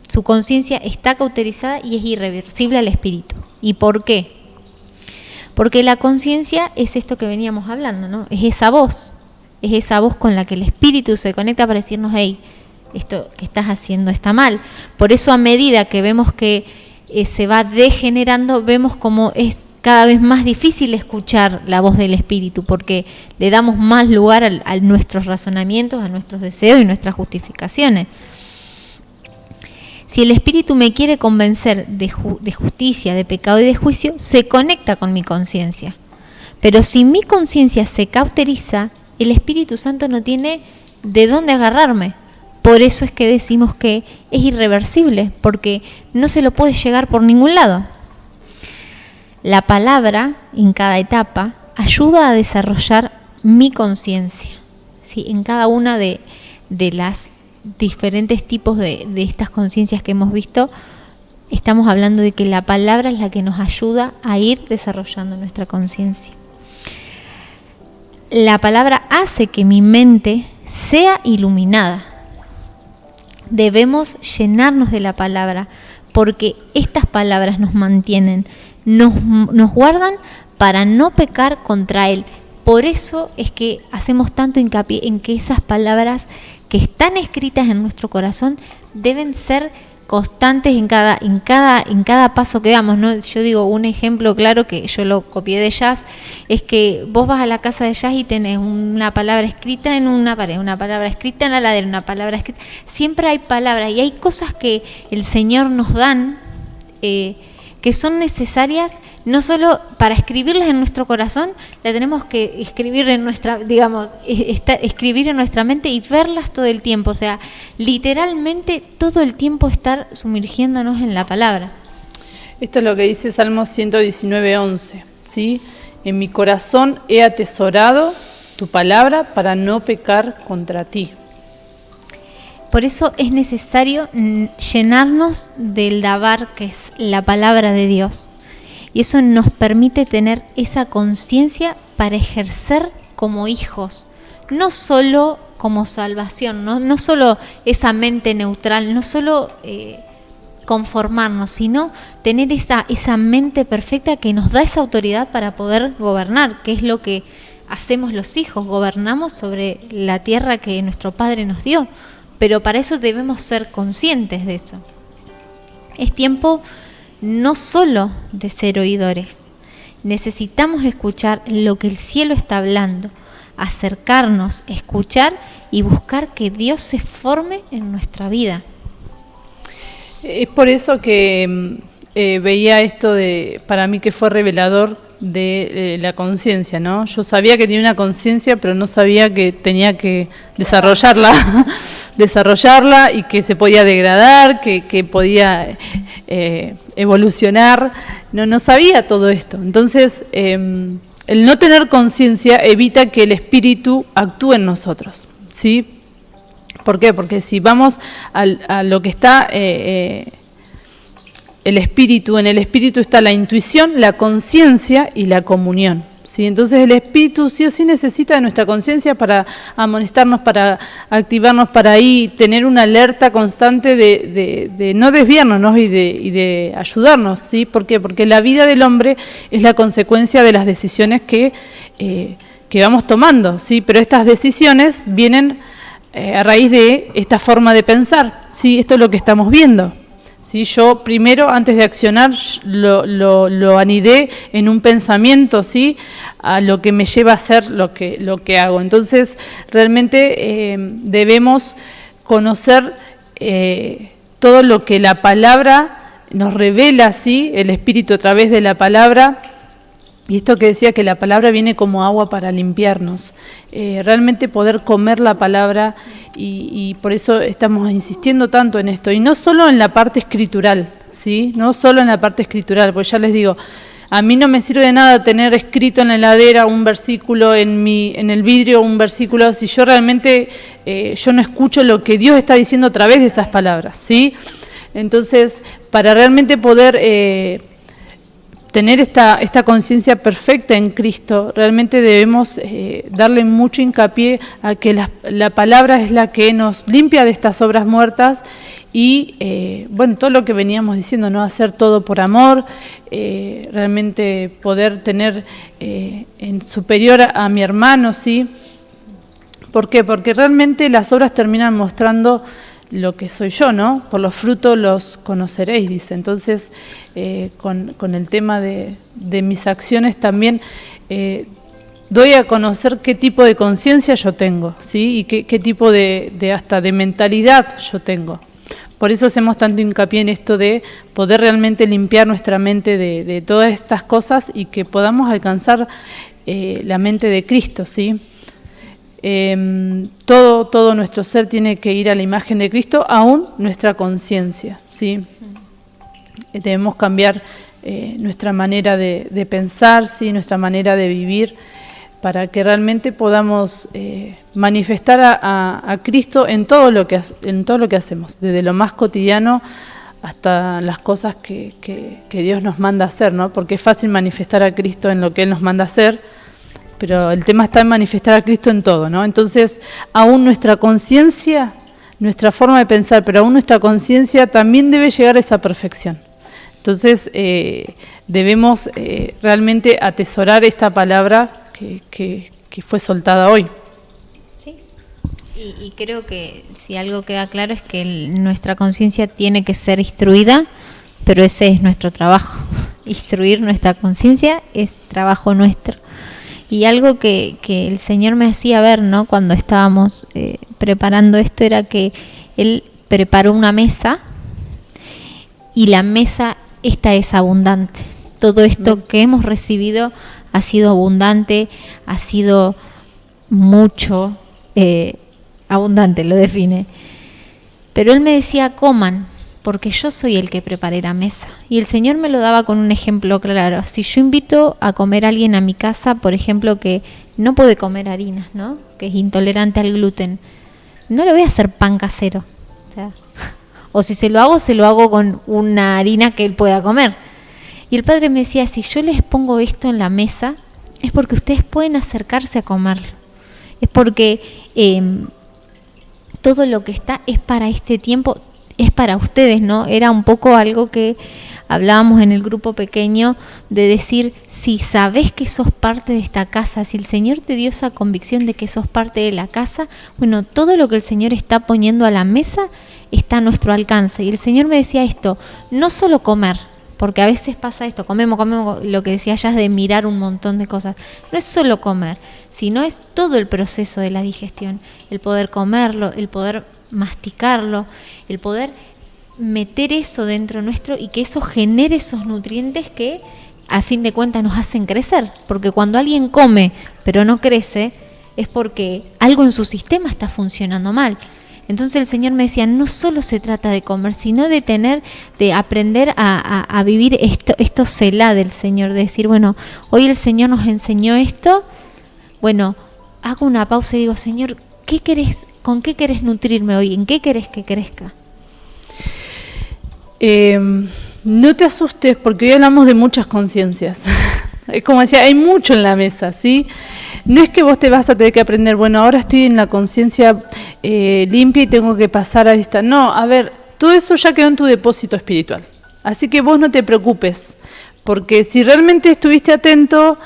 [SPEAKER 3] Su conciencia está cauterizada y es irreversible al espíritu. ¿Y por qué? Porque la conciencia es esto que veníamos hablando, ¿no? Es esa voz con la que el espíritu se conecta para decirnos, hey, esto que estás haciendo está mal. Por eso a medida que vemos que se va degenerando, vemos cómo es cada vez más difícil escuchar la voz del espíritu, porque le damos más lugar a nuestros razonamientos, a nuestros deseos y nuestras justificaciones. Si el espíritu me quiere convencer de justicia, de pecado y de juicio, se conecta con mi conciencia. Pero si mi conciencia se cauteriza, el Espíritu Santo no tiene de dónde agarrarme. Por eso es que decimos que es irreversible, porque no se lo puede llegar por ningún lado. La palabra, en cada etapa, ayuda a desarrollar mi conciencia, ¿sí? En cada una de las diferentes tipos de estas conciencias que hemos visto, estamos hablando de que la palabra es la que nos ayuda a ir desarrollando nuestra conciencia. La palabra hace que mi mente sea iluminada. Debemos llenarnos de la palabra, porque estas palabras nos mantienen, nos guardan para no pecar contra Él. Por eso es que hacemos tanto hincapié en que esas palabras que están escritas en nuestro corazón deben ser constantes en cada paso que damos, ¿no? Yo digo, un ejemplo claro que yo lo copié de Jazz, es que vos vas a la casa de Jazz y tenés una palabra escrita en una pared, una palabra escrita en la ladera, una palabra escrita. Siempre hay palabras y hay cosas que el Señor nos dan que son necesarias no solo para escribirlas en nuestro corazón, la tenemos que escribir en nuestra, escribir en nuestra mente y verlas todo el tiempo, o sea, literalmente todo el tiempo estar sumergiéndonos en la palabra.
[SPEAKER 2] Esto es lo que dice Salmo 119:11, ¿sí? En mi corazón he atesorado tu palabra para no pecar contra ti.
[SPEAKER 3] Por eso es necesario llenarnos del dabar, que es la palabra de Dios. Y eso nos permite tener esa conciencia para ejercer como hijos, no solo como salvación, no solo esa mente neutral, no solo conformarnos, sino tener esa mente perfecta que nos da esa autoridad para poder gobernar, que es lo que hacemos los hijos, gobernamos sobre la tierra que nuestro Padre nos dio, pero para eso debemos ser conscientes de eso. Es tiempo no solo de ser oidores, necesitamos escuchar lo que el cielo está hablando, acercarnos, escuchar y buscar que Dios se forme en nuestra vida.
[SPEAKER 2] Es por eso que veía esto para mí que fue revelador de la conciencia, ¿no? Yo sabía que tenía una conciencia, pero no sabía que tenía que desarrollarla y que se podía degradar, que podía evolucionar. No sabía todo esto. Entonces, el no tener conciencia evita que el espíritu actúe en nosotros, ¿sí? ¿Por qué? Porque si vamos a lo que está el espíritu, en el espíritu está la intuición, la conciencia y la comunión, ¿sí? Entonces el espíritu sí o sí necesita de nuestra conciencia para amonestarnos, para activarnos, para ahí tener una alerta constante de no desviarnos, ¿no? y de ayudarnos, ¿sí? ¿Por qué? Porque la vida del hombre es la consecuencia de las decisiones que vamos tomando, ¿sí? Pero estas decisiones vienen a raíz de esta forma de pensar, ¿sí? Esto es lo que estamos viendo. ¿Sí? Yo primero, antes de accionar, lo anidé en un pensamiento, ¿sí? A lo que me lleva a hacer lo que hago. Entonces, realmente debemos conocer todo lo que la palabra nos revela, ¿sí? El Espíritu a través de la palabra. Y esto que decía que la palabra viene como agua para limpiarnos, realmente poder comer la palabra y por eso estamos insistiendo tanto en esto. Y no solo en la parte escritural, ¿sí? No solo en la parte escritural, porque ya les digo, a mí no me sirve de nada tener escrito en la heladera un versículo, en el vidrio un versículo, si yo realmente yo no escucho lo que Dios está diciendo a través de esas palabras, ¿sí? Entonces, para realmente poder tener esta conciencia perfecta en Cristo, realmente debemos darle mucho hincapié a que la palabra es la que nos limpia de estas obras muertas y, bueno, todo lo que veníamos diciendo, ¿no? Hacer todo por amor, realmente poder tener en superior a mi hermano, ¿sí? ¿Por qué? Porque realmente las obras terminan mostrando lo que soy yo, ¿no? Por los frutos los conoceréis, dice. Entonces, con el tema de mis acciones también doy a conocer qué tipo de conciencia yo tengo, ¿sí? Y qué tipo hasta de mentalidad yo tengo. Por eso hacemos tanto hincapié en esto de poder realmente limpiar nuestra mente de todas estas cosas y que podamos alcanzar la mente de Cristo, ¿sí? Todo nuestro ser tiene que ir a la imagen de Cristo, aún nuestra conciencia, ¿sí? Debemos cambiar nuestra manera de pensar, ¿sí? Nuestra manera de vivir, para que realmente podamos manifestar a Cristo en todo lo que hacemos, desde lo más cotidiano hasta las cosas que Dios nos manda hacer, ¿no? Porque es fácil manifestar a Cristo en lo que Él nos manda hacer, pero el tema está en manifestar a Cristo en todo, ¿no? Entonces, aún nuestra conciencia, nuestra forma de pensar, pero aún nuestra conciencia también debe llegar a esa perfección. Entonces, debemos realmente atesorar esta palabra que fue soltada hoy.
[SPEAKER 3] Sí. Y creo que si algo queda claro es que nuestra conciencia tiene que ser instruida, pero ese es nuestro trabajo. Instruir nuestra conciencia es trabajo nuestro. Y algo que el Señor me hacía ver, ¿no? Cuando estábamos preparando esto, era que Él preparó una mesa y la mesa esta es abundante. Todo esto que hemos recibido ha sido abundante, ha sido mucho, abundante lo define. Pero Él me decía, coman, porque yo soy el que preparé la mesa. Y el Señor me lo daba con un ejemplo claro. Si yo invito a comer a alguien a mi casa, por ejemplo, que no puede comer harinas, ¿no? Que es intolerante al gluten, no le voy a hacer pan casero, O si se lo hago con una harina que él pueda comer. Y el Padre me decía, si yo les pongo esto en la mesa, es porque ustedes pueden acercarse a comerlo. Es porque todo lo que está es para este tiempo, es para ustedes, ¿no? Era un poco algo que hablábamos en el grupo pequeño, de decir, si sabes que sos parte de esta casa, si el Señor te dio esa convicción de que sos parte de la casa, bueno, todo lo que el Señor está poniendo a la mesa está a nuestro alcance. Y el Señor me decía esto, no solo comer, porque a veces pasa esto, comemos, lo que decía ya es de mirar un montón de cosas. No es solo comer, sino es todo el proceso de la digestión, el poder comerlo, el poder masticarlo, el poder meter eso dentro nuestro y que eso genere esos nutrientes que a fin de cuentas nos hacen crecer, porque cuando alguien come pero no crece es porque algo en su sistema está funcionando mal. Entonces el Señor me decía, no solo se trata de comer, sino de aprender a vivir esto celá del Señor, de decir, bueno, hoy el Señor nos enseñó esto, bueno, hago una pausa y digo, Señor, ¿qué querés? ¿Con qué querés nutrirme hoy? ¿En qué querés que crezca?
[SPEAKER 2] No te asustes porque hoy hablamos de muchas conciencias. Es como decía, hay mucho en la mesa, ¿sí? No es que vos te vas a tener que aprender, bueno, ahora estoy en la conciencia limpia y tengo que pasar a esta. No, a ver, todo eso ya quedó en tu depósito espiritual. Así que vos no te preocupes, porque si realmente estuviste atento,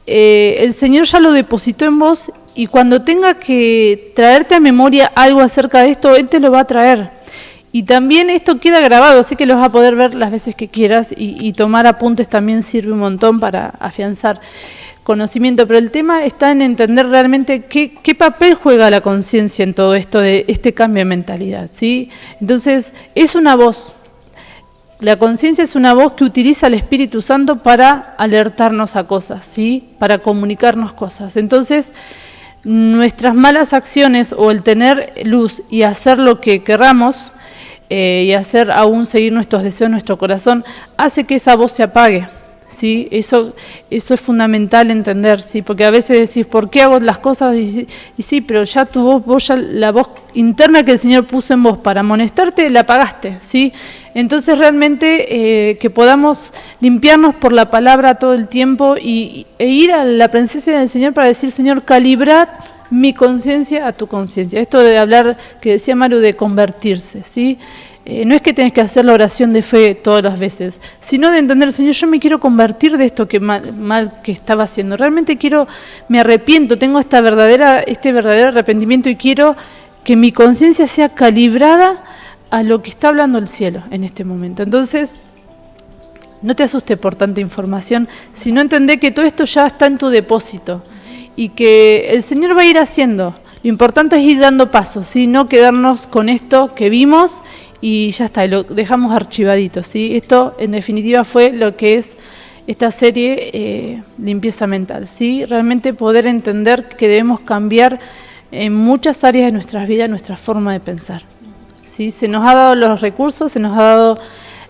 [SPEAKER 2] el Señor ya lo depositó en vos y cuando tenga que traerte a memoria algo acerca de esto, Él te lo va a traer. Y también esto queda grabado, así que lo vas a poder ver las veces que quieras y tomar apuntes también sirve un montón para afianzar conocimiento. Pero el tema está en entender realmente qué papel juega la conciencia en todo esto de este cambio de mentalidad, ¿sí? Entonces, es una voz. La conciencia es una voz que utiliza el Espíritu Santo para alertarnos a cosas, ¿sí? Para comunicarnos cosas. Entonces, nuestras malas acciones o el tener luz y hacer lo que querramos, y hacer aún seguir nuestros deseos, nuestro corazón, hace que esa voz se apague, ¿sí? Eso es fundamental entender, ¿sí? Porque a veces decís, ¿por qué hago las cosas? Y sí, pero ya tu voz ya la voz interna que el Señor puso en vos para amonestarte, la apagaste, ¿sí? Entonces realmente que podamos limpiarnos por la palabra todo el tiempo e ir a la presencia del Señor para decir, Señor, calibrad mi conciencia a tu conciencia. Esto de hablar, que decía Maru, de convertirse, ¿sí? No es que tenés que hacer la oración de fe todas las veces, sino de entender, Señor, yo me quiero convertir de esto que mal que estaba haciendo. Realmente me arrepiento, tengo este verdadero arrepentimiento y quiero que mi conciencia sea calibrada a lo que está hablando el cielo en este momento. Entonces, no te asustes por tanta información, sino entender que todo esto ya está en tu depósito y que el Señor va a ir haciendo. Lo importante es ir dando pasos, ¿sí? No quedarnos con esto que vimos y ya está, y lo dejamos archivadito, ¿sí? Esto, en definitiva, fue lo que es esta serie Limpieza Mental, ¿sí? Realmente poder entender que debemos cambiar en muchas áreas de nuestras vidas nuestra forma de pensar, ¿sí? Se nos ha dado los recursos, se nos ha dado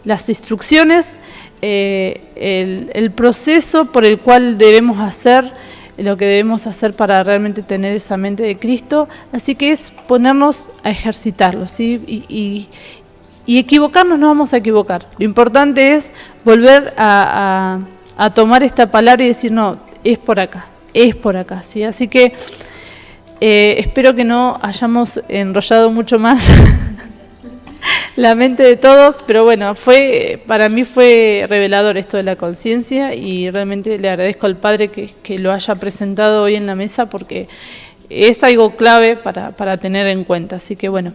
[SPEAKER 2] las instrucciones, el proceso por el cual debemos hacer lo que debemos hacer para realmente tener esa mente de Cristo, así que es ponernos a ejercitarlo, ¿sí? Y equivocarnos no vamos a equivocar, lo importante es volver a tomar esta palabra y decir, no, es por acá, ¿sí? Así que espero que no hayamos enrollado mucho más la mente de todos, pero bueno, para mí fue revelador esto de la conciencia y realmente le agradezco al Padre que lo haya presentado hoy en la mesa porque es algo clave para tener en cuenta. Así que bueno,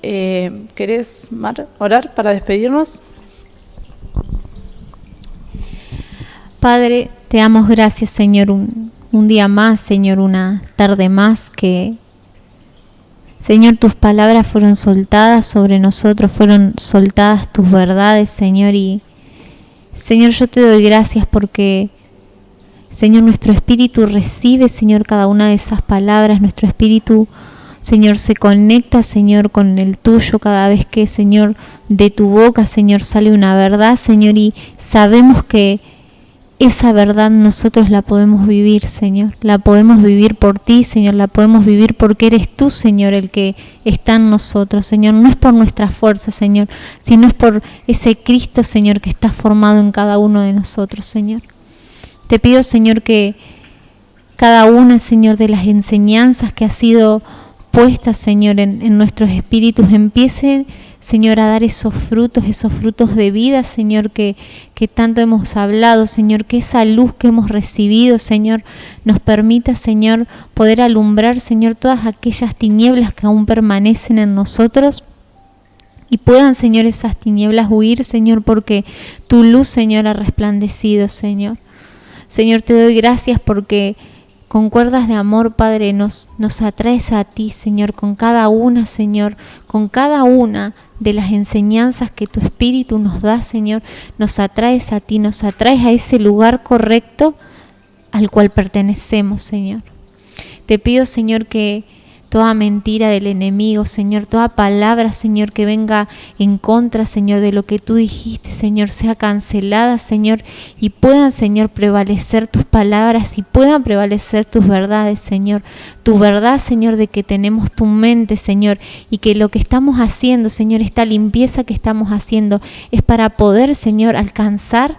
[SPEAKER 2] ¿querés, Mar, orar para despedirnos?
[SPEAKER 3] Padre, te damos gracias, Señor, un día más, Señor, una tarde más que... Señor, tus palabras fueron soltadas sobre nosotros, fueron soltadas tus verdades, Señor, y Señor, yo te doy gracias porque, Señor, nuestro espíritu recibe, Señor, cada una de esas palabras, nuestro espíritu, Señor, se conecta, Señor, con el tuyo cada vez que, Señor, de tu boca, Señor, sale una verdad, Señor, y sabemos que esa verdad nosotros la podemos vivir, Señor. La podemos vivir por ti, Señor. La podemos vivir porque eres tú, Señor, el que está en nosotros, Señor. No es por nuestra fuerza, Señor, sino es por ese Cristo, Señor, que está formado en cada uno de nosotros, Señor. Te pido, Señor, que cada una, Señor, de las enseñanzas que ha sido puestas, Señor, en nuestros espíritus, empiece, Señor, a dar esos frutos de vida, Señor, que tanto hemos hablado, Señor, que esa luz que hemos recibido, Señor, nos permita, Señor, poder alumbrar, Señor, todas aquellas tinieblas que aún permanecen en nosotros y puedan, Señor, esas tinieblas huir, Señor, porque tu luz, Señor, ha resplandecido, Señor. Señor, te doy gracias porque con cuerdas de amor, Padre, nos atraes a ti, Señor, con cada una, Señor, con cada una de las enseñanzas que tu Espíritu nos da, Señor, nos atraes a ti, nos atraes a ese lugar correcto al cual pertenecemos, Señor. Te pido, Señor, que toda mentira del enemigo, Señor, toda palabra, Señor, que venga en contra, Señor, de lo que tú dijiste, Señor, sea cancelada, Señor, y puedan, Señor, prevalecer tus palabras y puedan prevalecer tus verdades, Señor. Tu verdad, Señor, de que tenemos tu mente, Señor, y que lo que estamos haciendo, Señor, esta limpieza que estamos haciendo es para poder, Señor, alcanzar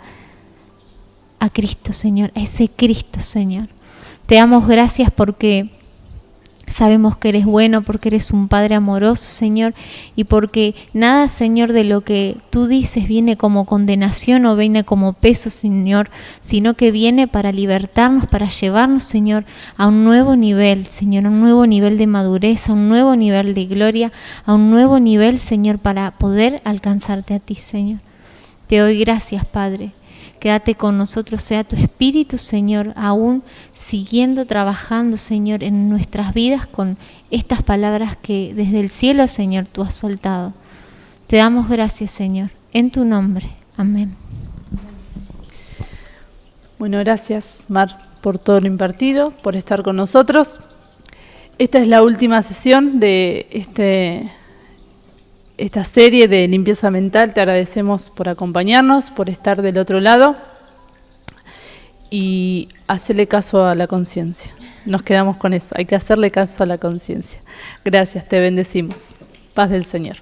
[SPEAKER 3] a Cristo, Señor, a ese Cristo, Señor. Te damos gracias porque sabemos que eres bueno, porque eres un Padre amoroso, Señor, y porque nada, Señor, de lo que tú dices viene como condenación o viene como peso, Señor, sino que viene para libertarnos, para llevarnos, Señor, a un nuevo nivel, Señor, a un nuevo nivel de madurez, a un nuevo nivel de gloria, a un nuevo nivel, Señor, para poder alcanzarte a ti, Señor. Te doy gracias, Padre. Quédate con nosotros, sea tu Espíritu, Señor, aún siguiendo trabajando, Señor, en nuestras vidas con estas palabras que desde el cielo, Señor, tú has soltado. Te damos gracias, Señor, en tu nombre. Amén.
[SPEAKER 2] Bueno, gracias, Mar, por todo lo impartido, por estar con nosotros. Esta es la última sesión de esta serie de limpieza mental. Te agradecemos por acompañarnos, por estar del otro lado y hacerle caso a la conciencia. Nos quedamos con eso, hay que hacerle caso a la conciencia. Gracias, te bendecimos. Paz del Señor.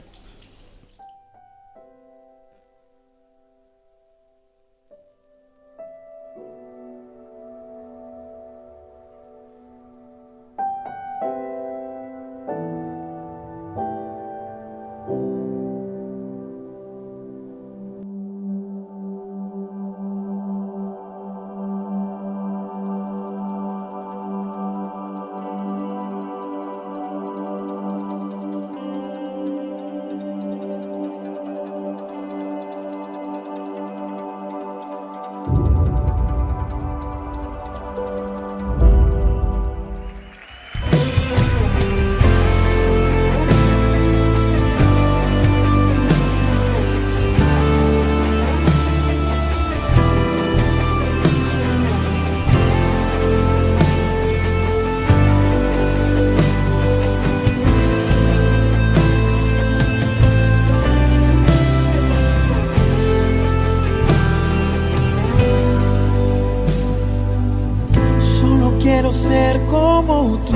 [SPEAKER 1] como tú,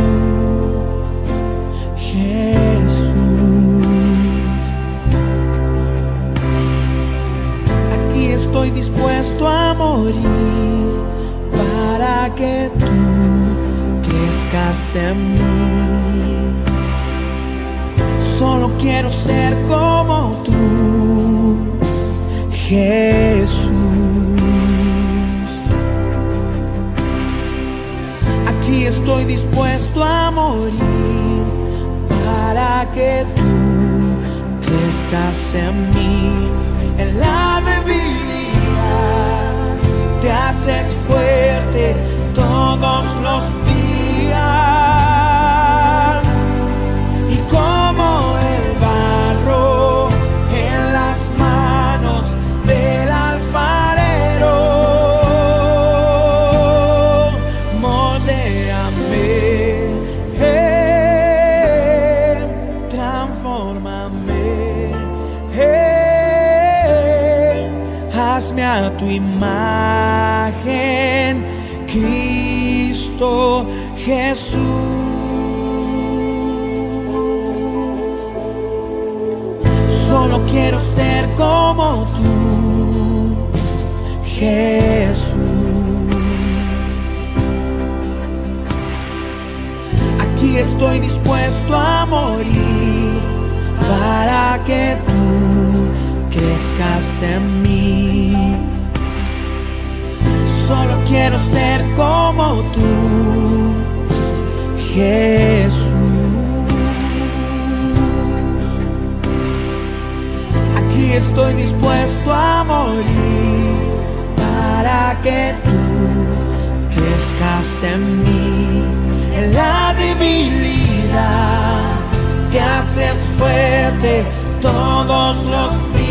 [SPEAKER 1] Jesús. Aquí estoy dispuesto a morir para que tú crezcas en mí. Solo quiero ser como tú, Jesús. Aquí estoy dispuesto a morir para que tú crezcas en mí. En la debilidad te haces fuerte todos los días, y como el barro en las manos del alfarero, moldéame, transfórmame, hazme a tu imagen. Cristo Jesús. Solo quiero ser como tú, Jesús. Aquí estoy dispuesto a morir para que tú crezcas en mí. Solo quiero ser como tú, Jesús. Aquí estoy dispuesto a morir para que tú crezcas en mí. En la debilidad que haces fuerte todos los días.